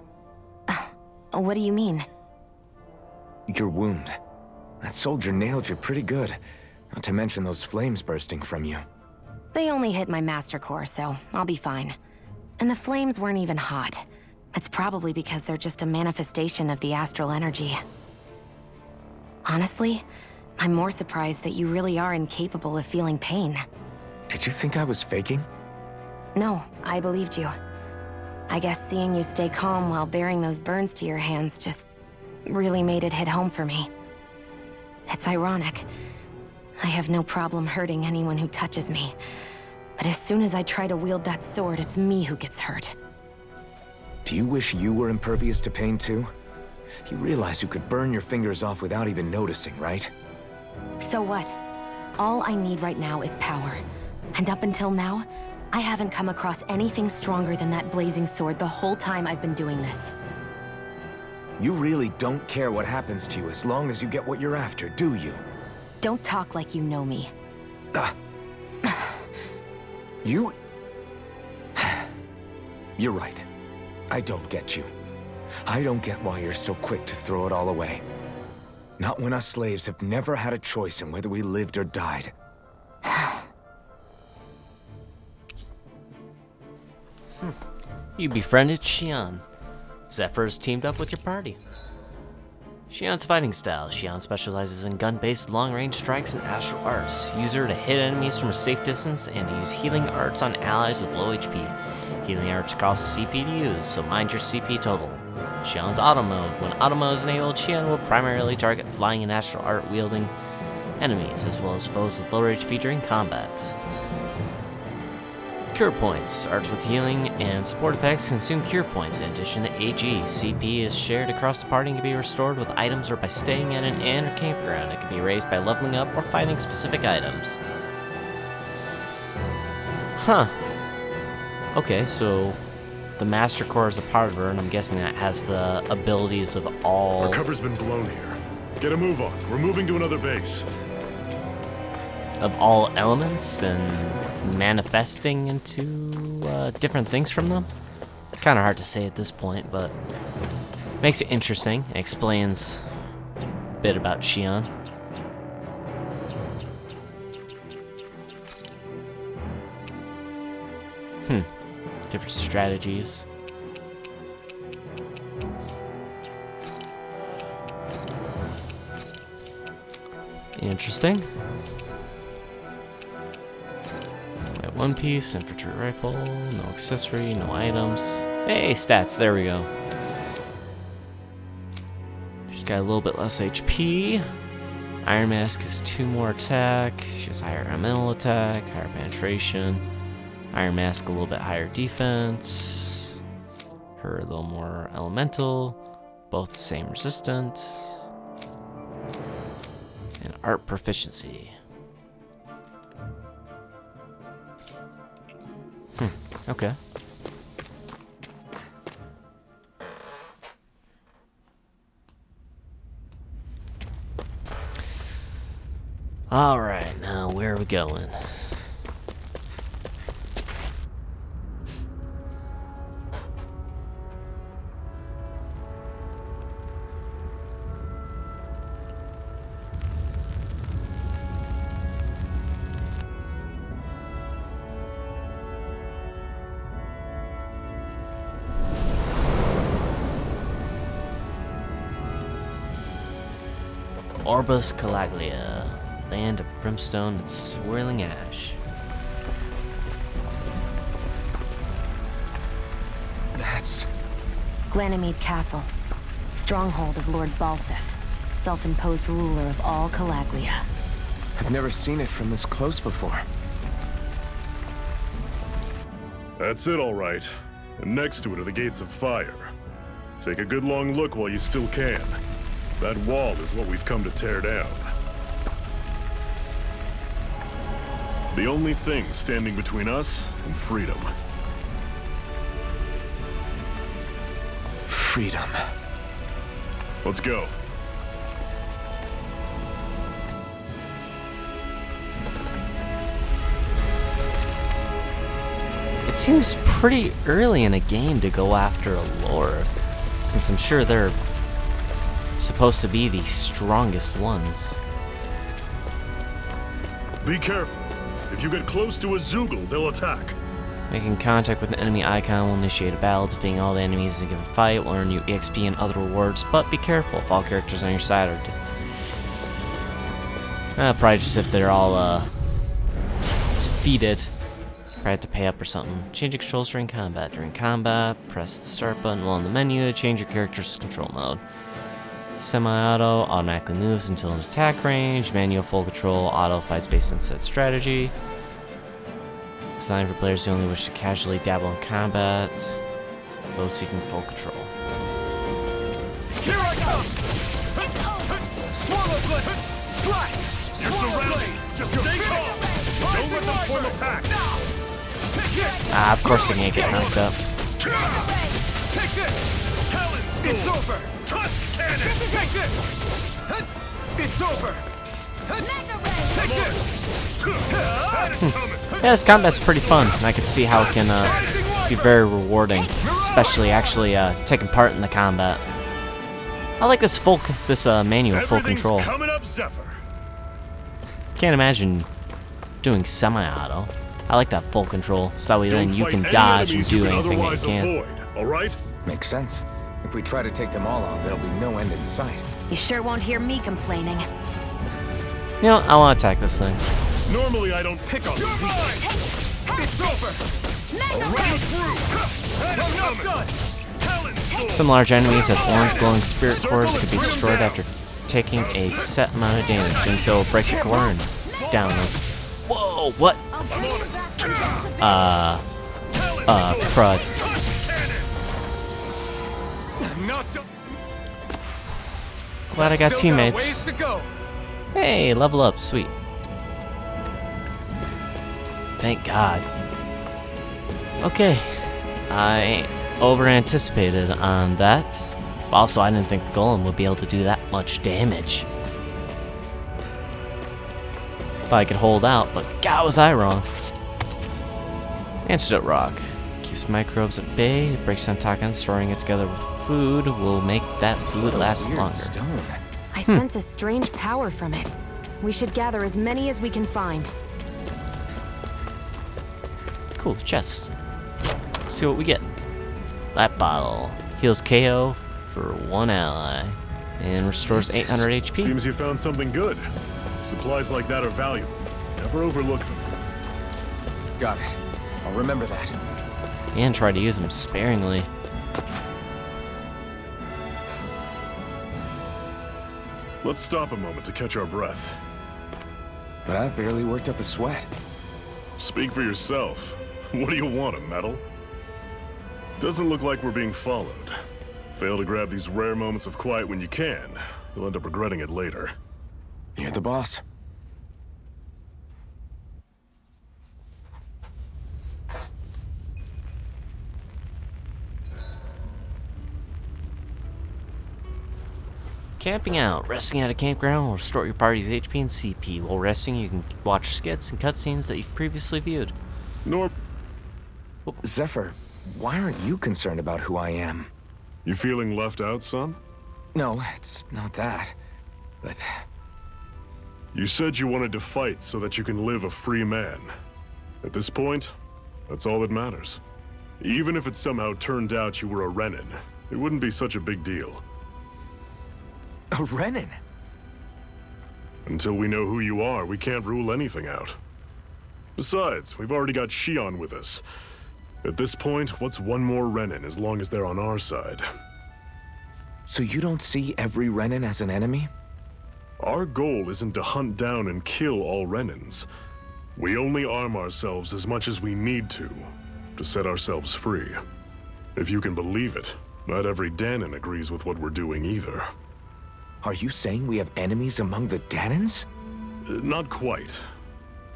What do you mean? Your wound. That soldier nailed you pretty good. Not to mention those flames bursting from you. They only hit my master core, so I'll be fine. And the flames weren't even hot. It's probably because they're just a manifestation of the astral energy. Honestly, I'm more surprised that you really are incapable of feeling pain. Did you think I was faking? No, I believed you. I guess seeing you stay calm while bearing those burns to your hands just really made it hit home for me. It's ironic. I have no problem hurting anyone who touches me. But as soon as I try to wield that sword, it's me who gets hurt. Do you wish you were impervious to pain too? You realize you could burn your fingers off without even noticing, right? So what? All I need right now is power. And up until now, I haven't come across anything stronger than that blazing sword the whole time I've been doing this. You really don't care what happens to you as long as you get what you're after, do you? Don't talk like you know me. You... You're right. I don't get you. I don't get why you're so quick to throw it all away. Not when us slaves have never had a choice in whether we lived or died. You befriended Shionne. Zephyrs teamed up with your party. Shionne's fighting style. Shionne specializes in gun-based long-range strikes and astral arts. Use her to hit enemies from a safe distance and to use healing arts on allies with low HP. Healing arts cost CP to use, so mind your CP total. Shionne's auto mode. When auto mode is enabled, Shionne will primarily target flying and astral art wielding enemies, as well as foes with lower HP during combat. Cure points. Arts with healing and support effects consume cure points in addition to AG. CP is shared across the party and can be restored with items or by staying at an inn or campground. It can be raised by leveling up or fighting specific items. Huh. Okay, so the Master Core is a part of her, and I'm guessing that has the abilities of all... Our cover's been blown here. Get a move on. We're moving to another base. Of all elements and manifesting into different things from them? Kind of hard to say at this point, but makes it interesting. It explains a bit about Shionne. Different strategies. Interesting. Got one piece, infantry rifle, no accessory, no items. Hey, stats, there we go. She's got a little bit less HP. Iron Mask has 2 more attack. She has higher elemental attack, higher penetration. Iron Mask a little bit higher defense. Her a little more elemental. Both the same resistance. And art proficiency. Okay. Alright, now where are we going? Orbis Calaglia, land of brimstone and swirling ash. That's... Glanamede Castle, stronghold of Lord Balseph, self-imposed ruler of all Calaglia. I've never seen it from this close before. That's it, all right. And next to it are the gates of fire. Take a good long look while you still can. That wall is what we've come to tear down. The only thing standing between us and freedom. Freedom. Let's go. It seems pretty early in a game to go after a lord, since I'm sure they're supposed to be the strongest ones. Be careful. If you get close to a Zoogle, they'll attack. Making contact with an enemy icon will initiate a battle. Defeating all the enemies in a given fight will earn you EXP and other rewards, but be careful if all characters on your side are probably just if they're all defeated. Probably have to pay up or something. Change controls during combat. During combat, press the start button while in the menu to change your character's control mode. Semi-auto automatically moves until in attack range. Manual full control auto fights based on set strategy. Designed for players who only wish to casually dabble in combat. Those seeking full control. Here I come! Swallow blade! Slide! You're surrounded! Just stay calm! Don't let them form a pack! Ah, of course they can't get knocked up. Take this! Talon! It's over! Tusk cannon! Take this! It's over! Take this! Yeah, this combat's pretty fun, and I can see how it can be very rewarding, especially actually taking part in the combat. I like this manual full control. Coming up, Zephyr. Can't imagine doing semi-auto. I like that full control, so that way then you can dodge and do anything that you can. All right? Makes sense. If we try to take them all out, there'll be no end in sight. You sure won't hear me complaining. You know, I want to attack this thing. Normally I don't pick on these people. It's over! Already through! Enough done! Some large enemies have orange glowing spirit cores that can be destroyed after taking a set amount of damage. Doing so will break the core and down them. Whoa, what? Crud. Glad I got teammates. Hey, level up, sweet. Thank God. Okay, I over-anticipated on that. Also, I didn't think the golem would be able to do that much damage. Thought I could hold out, but God, was I wrong. Antidote rock. Keeps microbes at bay, breaks down toxins, storing it together with food will make that food last longer. Stone. I sense a strange power from it. We should gather as many as we can find. Cool, chest. See what we get. That bottle heals KO for 1 ally and restores 800 HP. Seems you found something good. Supplies like that are valuable. Never overlook them. Got it. I'll remember that. And try to use them sparingly. Let's stop a moment to catch our breath. But I've barely worked up a sweat. Speak for yourself. What do you want, a medal? Doesn't look like we're being followed. Fail to grab these rare moments of quiet when you can. You'll end up regretting it later. You're the boss. Camping out. Resting at a campground will restore your party's HP and CP. While resting, you can watch skits and cutscenes that you've previously viewed. Zephyr, why aren't you concerned about who I am? You feeling left out, son? No, it's not that. But... You said you wanted to fight so that you can live a free man. At this point, that's all that matters. Even if it somehow turned out you were a Renan, it wouldn't be such a big deal. A Renan? Until we know who you are, we can't rule anything out. Besides, we've already got Shionne with us. At this point, what's one more Renan as long as they're on our side? So you don't see every Renan as an enemy? Our goal isn't to hunt down and kill all Renans. We only arm ourselves as much as we need to set ourselves free. If you can believe it, not every Dahnan agrees with what we're doing either. Are you saying we have enemies among the Dahnans? Not quite.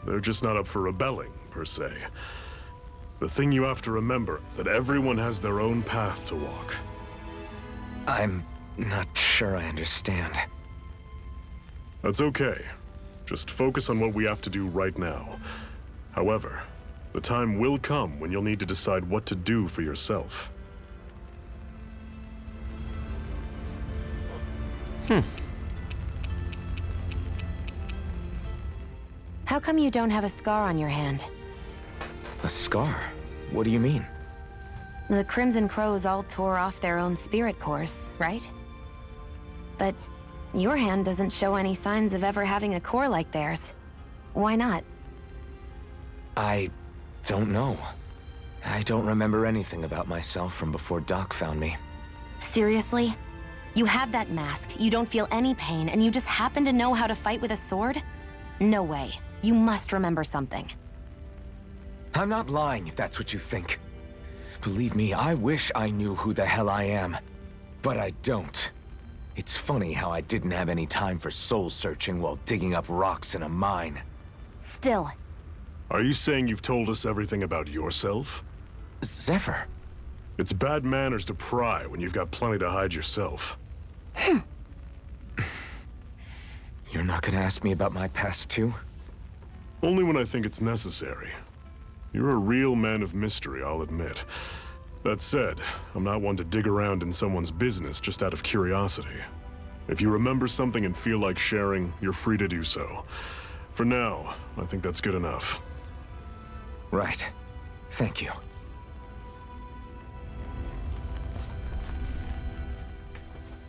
They're just not up for rebelling, per se. The thing you have to remember is that everyone has their own path to walk. I'm not sure I understand. That's okay. Just focus on what we have to do right now. However, the time will come when you'll need to decide what to do for yourself. How come you don't have a scar on your hand? A scar? What do you mean? The Crimson Crows all tore off their own spirit cores, right? But your hand doesn't show any signs of ever having a core like theirs. Why not? I don't know. I don't remember anything about myself from before Doc found me. Seriously? You have that mask, you don't feel any pain, and you just happen to know how to fight with a sword? No way. You must remember something. I'm not lying if that's what you think. Believe me, I wish I knew who the hell I am. But I don't. It's funny how I didn't have any time for soul-searching while digging up rocks in a mine. Still. Are you saying you've told us everything about yourself? Zephyr. It's bad manners to pry when you've got plenty to hide yourself. You're not gonna ask me about my past too? Only when I think it's necessary. You're a real man of mystery, I'll admit. That said, I'm not one to dig around in someone's business just out of curiosity. If you remember something and feel like sharing, you're free to do so. For now, I think that's good enough. Right. Thank you.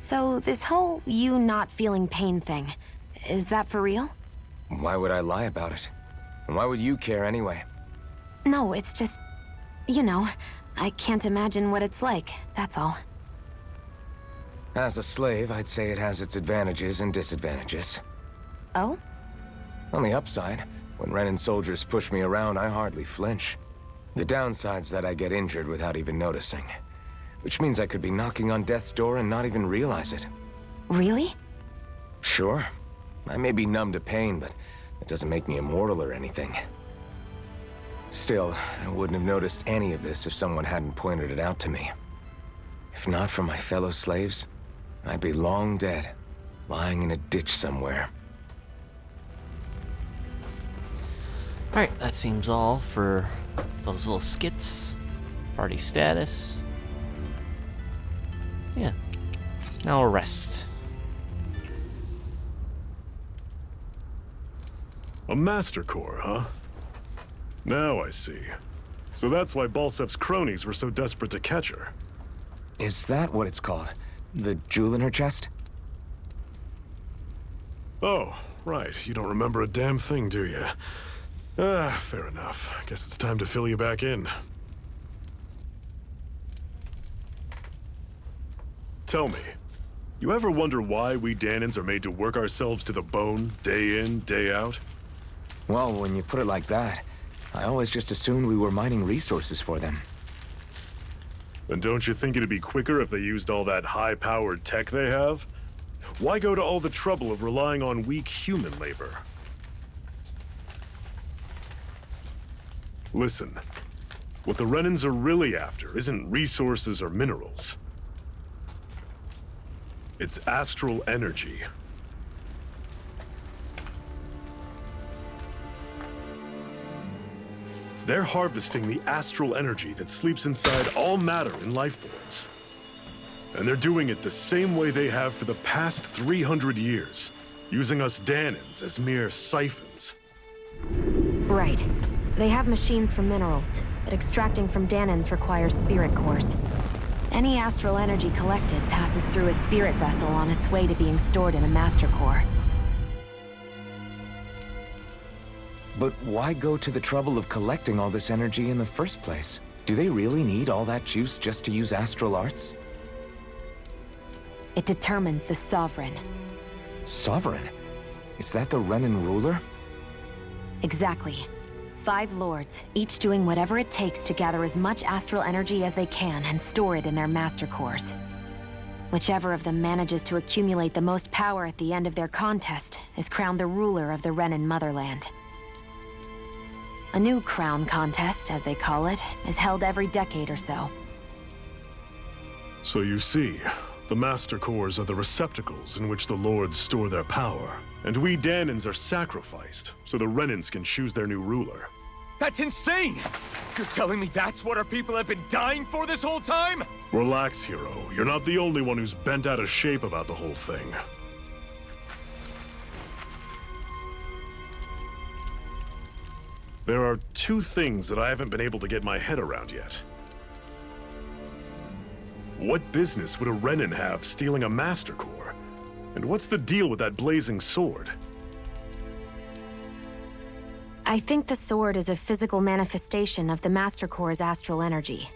So this whole you not feeling pain thing, is that for real? Why would I lie about it? And why would you care anyway? No, it's just... You know, I can't imagine what it's like, that's all. As a slave, I'd say it has its advantages and disadvantages. Oh? On the upside, when Renan soldiers push me around, I hardly flinch. The downside's that I get injured without even noticing. Which means I could be knocking on death's door and not even realize it. Really? Sure. I may be numb to pain, but it doesn't make me immortal or anything. Still, I wouldn't have noticed any of this if someone hadn't pointed it out to me. If not for my fellow slaves, I'd be long dead, lying in a ditch somewhere. Alright, that seems all for those little skits. Party status. Yeah. Now a rest. A Master Core, huh? Now I see. So that's why Balsef's cronies were so desperate to catch her. Is that what it's called? The jewel in her chest? Oh, right. You don't remember a damn thing, do you? Fair enough. Guess it's time to fill you back in. Tell me, you ever wonder why we Dahnans are made to work ourselves to the bone, day in, day out? Well, when you put it like that, I always just assumed we were mining resources for them. And don't you think it'd be quicker if they used all that high-powered tech they have? Why go to all the trouble of relying on weak human labor? Listen, what the Renans are really after isn't resources or minerals. It's astral energy. They're harvesting the astral energy that sleeps inside all matter in life forms. And they're doing it the same way they have for the past 300 years, using us Dahnans as mere siphons. Right. They have machines for minerals, but extracting from Dahnans requires spirit cores. Any astral energy collected passes through a spirit vessel on its way to being stored in a master core. But why go to the trouble of collecting all this energy in the first place? Do they really need all that juice just to use astral arts? It determines the Sovereign. Sovereign? Is that the Renan ruler? Exactly. 5 lords, each doing whatever it takes to gather as much astral energy as they can and store it in their master cores. Whichever of them manages to accumulate the most power at the end of their contest is crowned the ruler of the Renan motherland. A new crown contest, as they call it, is held every decade or so. So you see, the Master Cores are the receptacles in which the Lords store their power. And we Dahnans are sacrificed, so the Renans can choose their new ruler. That's insane! You're telling me that's what our people have been dying for this whole time? Relax, hero. You're not the only one who's bent out of shape about the whole thing. There are 2 things that I haven't been able to get my head around yet. What business would a Renan have stealing a Master Core? And what's the deal with that blazing sword? I think the sword is a physical manifestation of the Master Core's astral energy.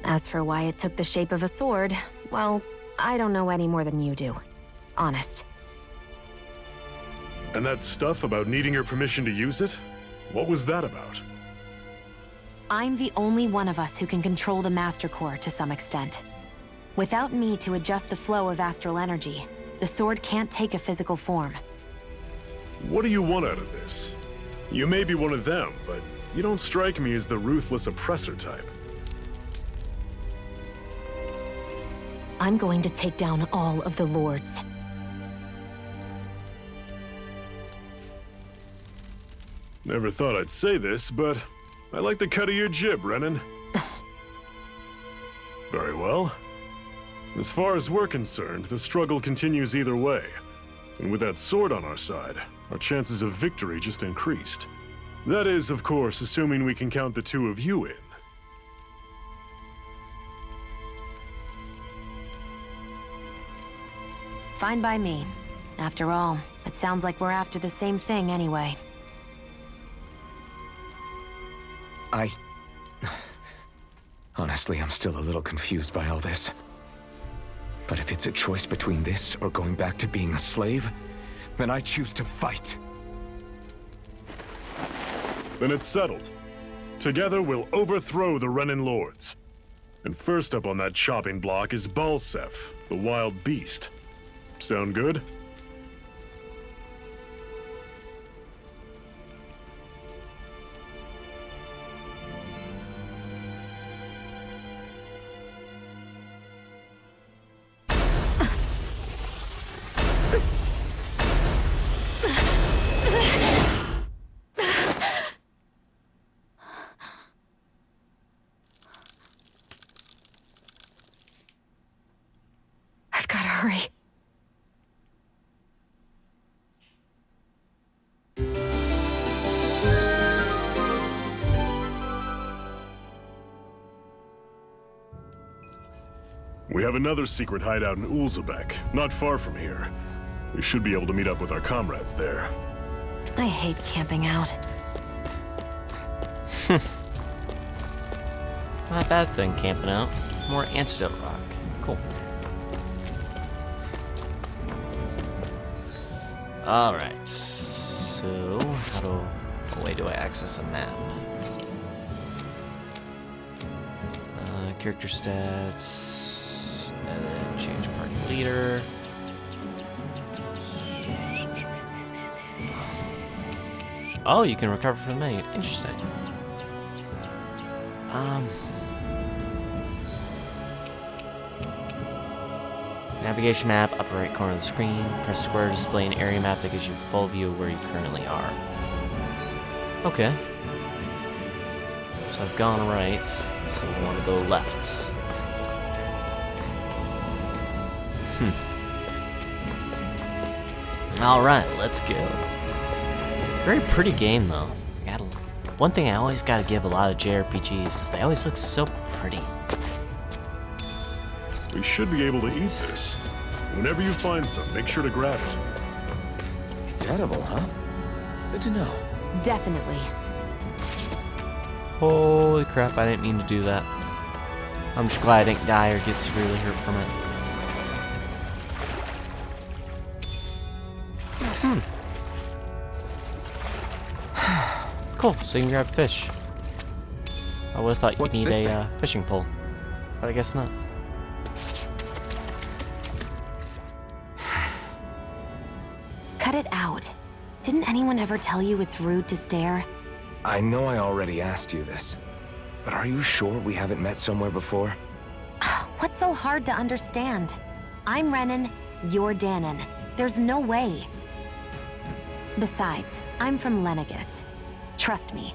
As for why it took the shape of a sword, well, I don't know any more than you do. Honest. And that stuff about needing your permission to use it? What was that about? I'm the only one of us who can control the Master Core to some extent. Without me to adjust the flow of astral energy, the sword can't take a physical form. What do you want out of this? You may be one of them, but you don't strike me as the ruthless oppressor type. I'm going to take down all of the lords. Never thought I'd say this, but I like the cut of your jib, Renan. Very well. As far as we're concerned, the struggle continues either way. And with that sword on our side, our chances of victory just increased. That is, of course, assuming we can count the 2 of you in. Fine by me. After all, it sounds like we're after the same thing anyway. Honestly, I'm still a little confused by all this. But if it's a choice between this or going back to being a slave, then I choose to fight. Then it's settled. Together, we'll overthrow the Renan lords. And first up on that chopping block is Balsef, the wild beast. Sound good? I've gotta hurry. We have another secret hideout in Ulzebek, not far from here. We should be able to meet up with our comrades there. I hate camping out. Not a bad thing, camping out. More antidote rock. Cool. Alright. So, what way do I access a map? Character stats. Edit, change party leader. Oh, you can recover from the menu. Interesting. Navigation map, upper right corner of the screen. Press square to display an area map that gives you a full view of where you currently are. Okay. So I've gone right, so we want to go left. Alright, let's go. Very pretty game, though. One thing I always gotta give a lot of jrpgs is they always look so pretty. We should be able to eat this. Whenever you find some, make sure to grab it. It's edible, huh? Good to know. Definitely. Holy crap, I didn't mean to do that. I'm just glad I didn't die or get severely hurt from it. Cool, so you can grab fish. I would've thought you'd need a fishing pole, but I guess not. Cut it out. Didn't anyone ever tell you it's rude to stare? I know I already asked you this, but are you sure we haven't met somewhere before? What's so hard to understand? I'm Renan, you're Dahna. There's no way. Besides, I'm from Lenegus. Trust me,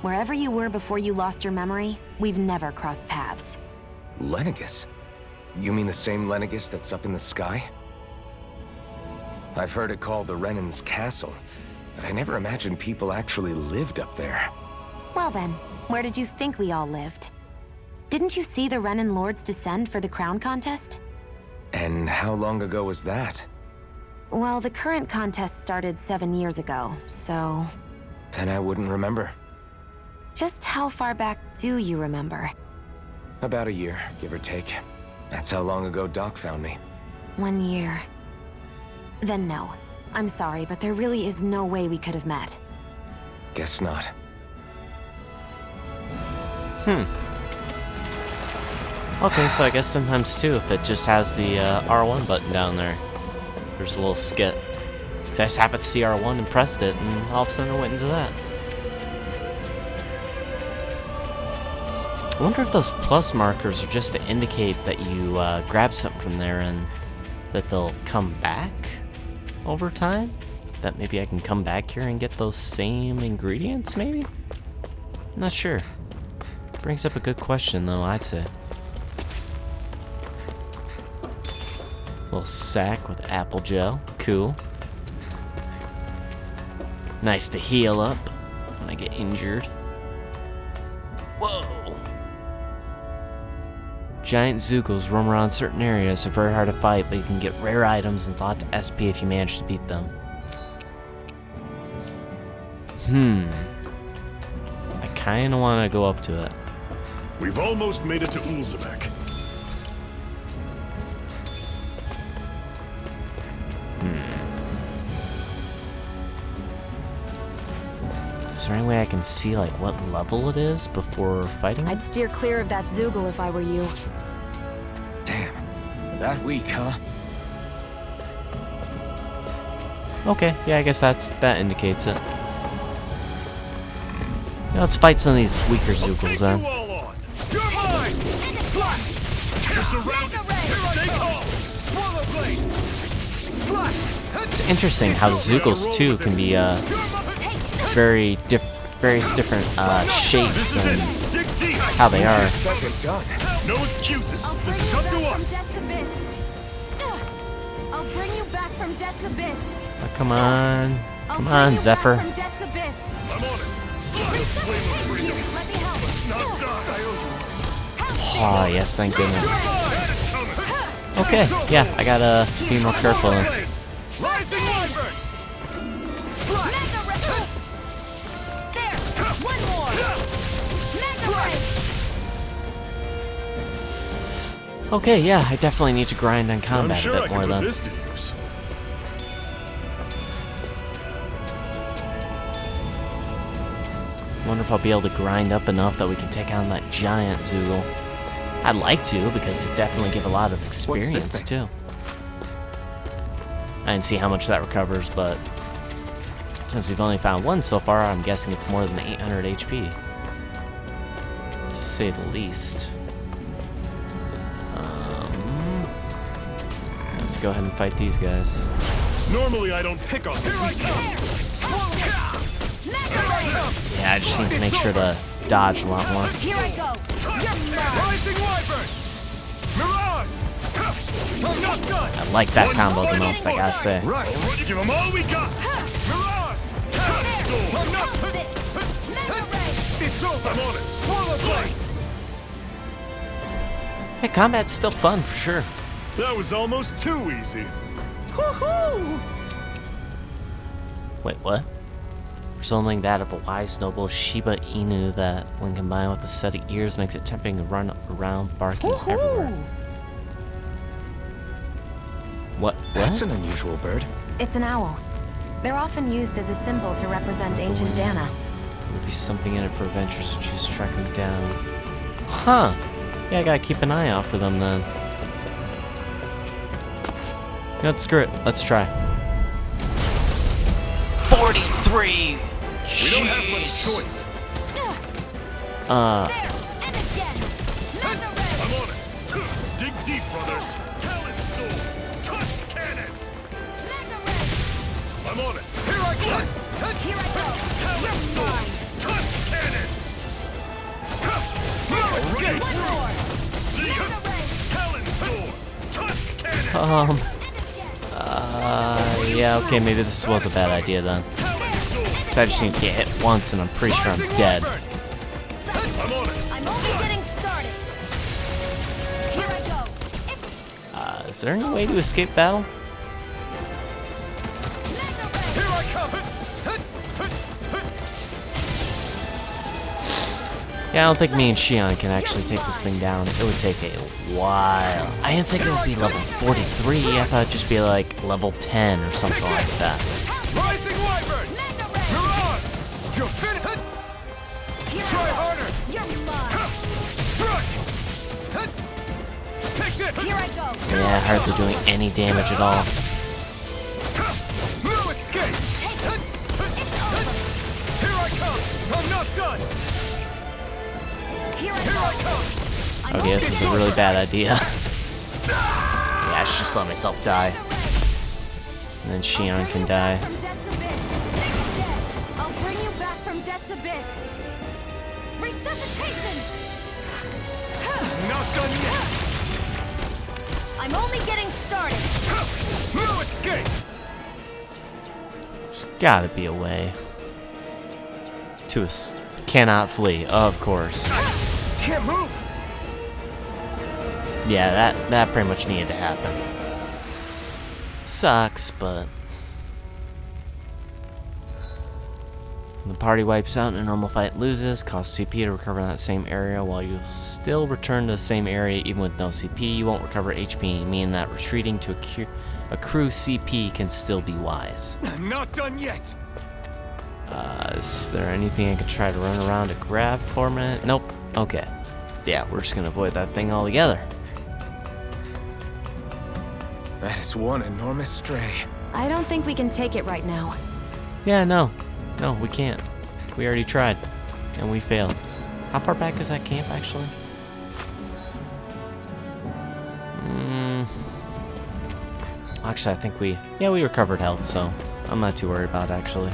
wherever you were before you lost your memory, we've never crossed paths. Lenegus? You mean the same Lenegus that's up in the sky? I've heard it called the Renan's Castle, but I never imagined people actually lived up there. Well then, where did you think we all lived? Didn't you see the Renan Lords descend for the crown contest? And how long ago was that? Well, the current contest started 7 years ago, so... Then I wouldn't remember. Just how far back do you remember? About a year, give or take. That's how long ago Doc found me. 1 year. Then no. I'm sorry, but there really is no way we could have met. Guess not. Okay, so I guess sometimes too, if it just has the R1 button down there, there's a little skit. So I just happened to see R1 and pressed it, and all of a sudden I went into that. I wonder if those plus markers are just to indicate that you grab something from there and that they'll come back over time? That maybe I can come back here and get those same ingredients, maybe? I'm not sure. Brings up a good question, though, I'd say. Little sack with apple gel. Cool. Nice to heal up when I get injured. Whoa! Giant Zoogles roam around certain areas. They're very hard to fight, but you can get rare items and lots of SP if you manage to beat them. I kinda wanna go up to it. We've almost made it to Ulzebek. Is there any way I can see like what level it is before fighting? I'd steer clear of that Zoogle if I were you. Damn. That weak, huh? Okay, yeah, I guess that indicates it. Yeah, let's fight some of these weaker Zoogles then. You're mine! You're surrounded! Stay calm! Swallow blade! Slash! It's interesting how the Zoogles too can be various different shapes and how they are. No excuses. This is up to us. I'll bring you back from Death's Abyss. Oh, come on, come on, Zephyr. From Death's Abyss. I'm on it. Flame of freedom. Let me help. Not die. Oh yes, thank goodness. Okay, yeah, I gotta be more careful. Rising Wyvern! There! One more! Mega Ray! Okay, yeah, I definitely need to grind on I'm combat sure a I bit can more put then. this to use. Wonder if I'll be able to grind up enough that we can take on that giant Zoogle. I'd like to, because it definitely give a lot of experience too. I didn't see how much that recovers, but since we've only found one so far, I'm guessing it's more than 800 HP. To say the least. Let's go ahead and fight these guys. Normally I don't pick on them. Yeah, I just need to make sure to dodge a lot more. Here I go! Rising Wyvern! Mirage! I'm not done! I like that combo the most, I gotta say. Right. Give them all we got. Mirage! I'm not... It's over! I'm on it. Swallow blade! Hey, combat's still fun for sure. That was almost too easy. Wait, what? Resembling that of a wise noble Shiba Inu that, when combined with a set of ears, makes it tempting to run around barking everywhere. What? That's an unusual bird. It's an owl. They're often used as a symbol to represent ancient Dahna. There'll be something in it for adventurers to choose to track them down. Huh. Yeah, I gotta keep an eye out for them then. You know what, screw it. Let's try. 43! Jeez! I'm on it. Dig deep, brothers. Talon sword. Touch cannon. I'm on it. Here I go! Here I go! Talon sword. Touch cannon. One more! See ya. Talon sword. Touch cannon. Yeah, okay, maybe this was a bad idea then. Because I just need to get hit once and I'm pretty sure I'm dead. I'm only getting started. Here I go. Is there any way to escape battle? Here I come! Yeah, I don't think me and Shionne can actually take this thing down. It would take a while. I didn't think it would be level 43. I thought it'd just be like level 10 or something like that. Rising Wyvern! Mirage! You're finished! Try harder! You're mine. Strike! Take this! Here I go. Yeah, hardly doing any damage at all. No escape! Here I come! I'm not done! Here I come! Okay, this is a really bad idea. Yeah, I should just let myself die. And then Shionne can die. From Death's Abyss. I'll bring you back from Death's Abyss. Resuscitation! Not done yet! I'm only getting started. No escape! There's gotta be a way. Cannot flee, of course. Can't move! Yeah, that pretty much needed to happen. Sucks, but the party wipes out and a normal fight loses. Costs CP to recover in that same area, while you'll still return to the same area even with no CP. You won't recover HP, meaning that retreating to accrue CP can still be wise. I'm not done yet. Is there anything I could try to run around to grab for a minute? Nope. Okay. Yeah, we're just gonna avoid that thing altogether. That is one enormous stray. I don't think we can take it right now. Yeah, no. No, we can't. We already tried. And we failed. How far back is that camp, actually? Actually, I think we recovered health, so I'm not too worried about it, actually.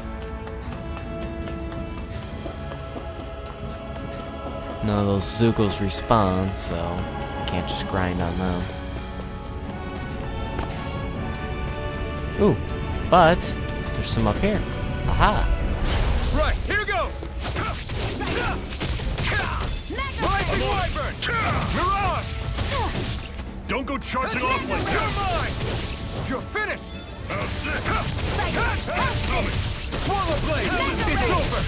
None of those Zoogles respawn, so I can't just grind on them. Ooh, but there's some up here. Aha! Right, here goes! Lightning Wyvern! Mirage! Don't go charging off like You're that! mine! You're finished! That's Swallow Blade! It's over!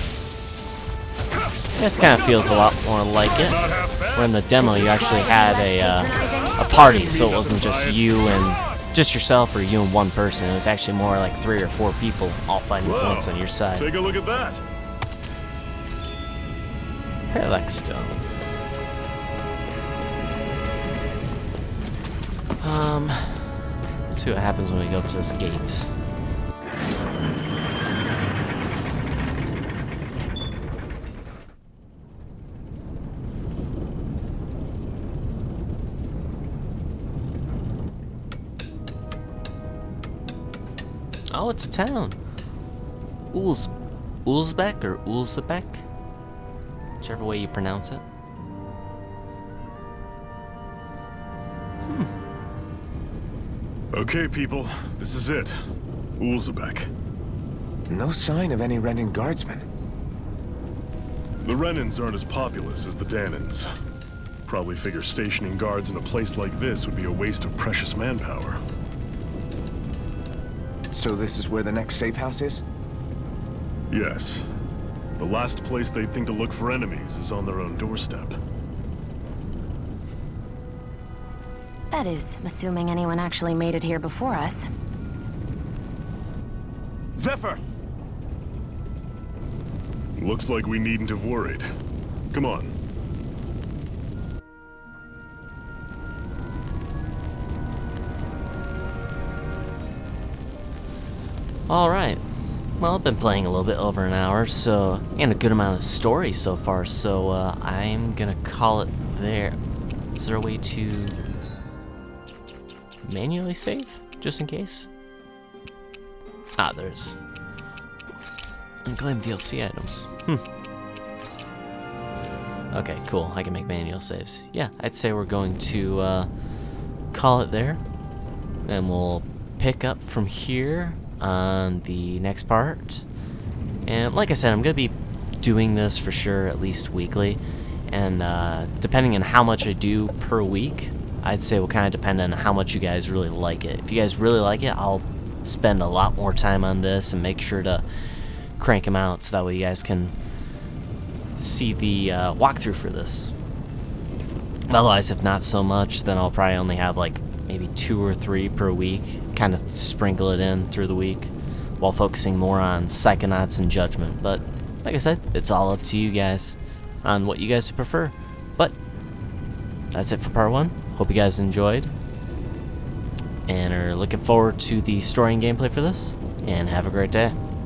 This kind of feels a lot more like it. Where in the demo you actually had a party, so it wasn't just you and just yourself or you and one person. It was actually more like 3 or 4 people all fighting at once on your side. Take a look at that. Parallax stone. Let's see what happens when we go up to this gate. Oh, it's a town. Ulzbek or Ulzbek? Whichever way you pronounce it. Okay, people, this is it. Ulzbek. No sign of any Renan guardsmen. The Renans aren't as populous as the Dahnans. Probably figure stationing guards in a place like this would be a waste of precious manpower. So this is where the next safe house is? Yes. The last place they'd think to look for enemies is on their own doorstep. That is, assuming anyone actually made it here before us. Zephyr! Looks like we needn't have worried. Come on. Alright. Well, I've been playing a little bit over an hour, so, and a good amount of story so far, so I'm gonna call it there. Is there a way to manually save, just in case? Ah, there's unclaimed DLC items. Okay, cool. I can make manual saves. Yeah, I'd say we're going to call it there, and we'll pick up from here on the next part. And like I said, I'm gonna be doing this for sure at least weekly, and depending on how much I do per week, I'd say will kind of depend on how much you guys really like it. If you guys really like it, I'll spend a lot more time on this and make sure to crank them out so that way you guys can see the walkthrough for this. Otherwise, if not so much, then I'll probably only have like maybe 2 or 3 per week, kind of sprinkle it in through the week while focusing more on Psychonauts and Judgment. But like I said, it's all up to you guys on what you guys prefer. But that's it for part 1. Hope you guys enjoyed and are looking forward to the story and gameplay for this, and have a great day.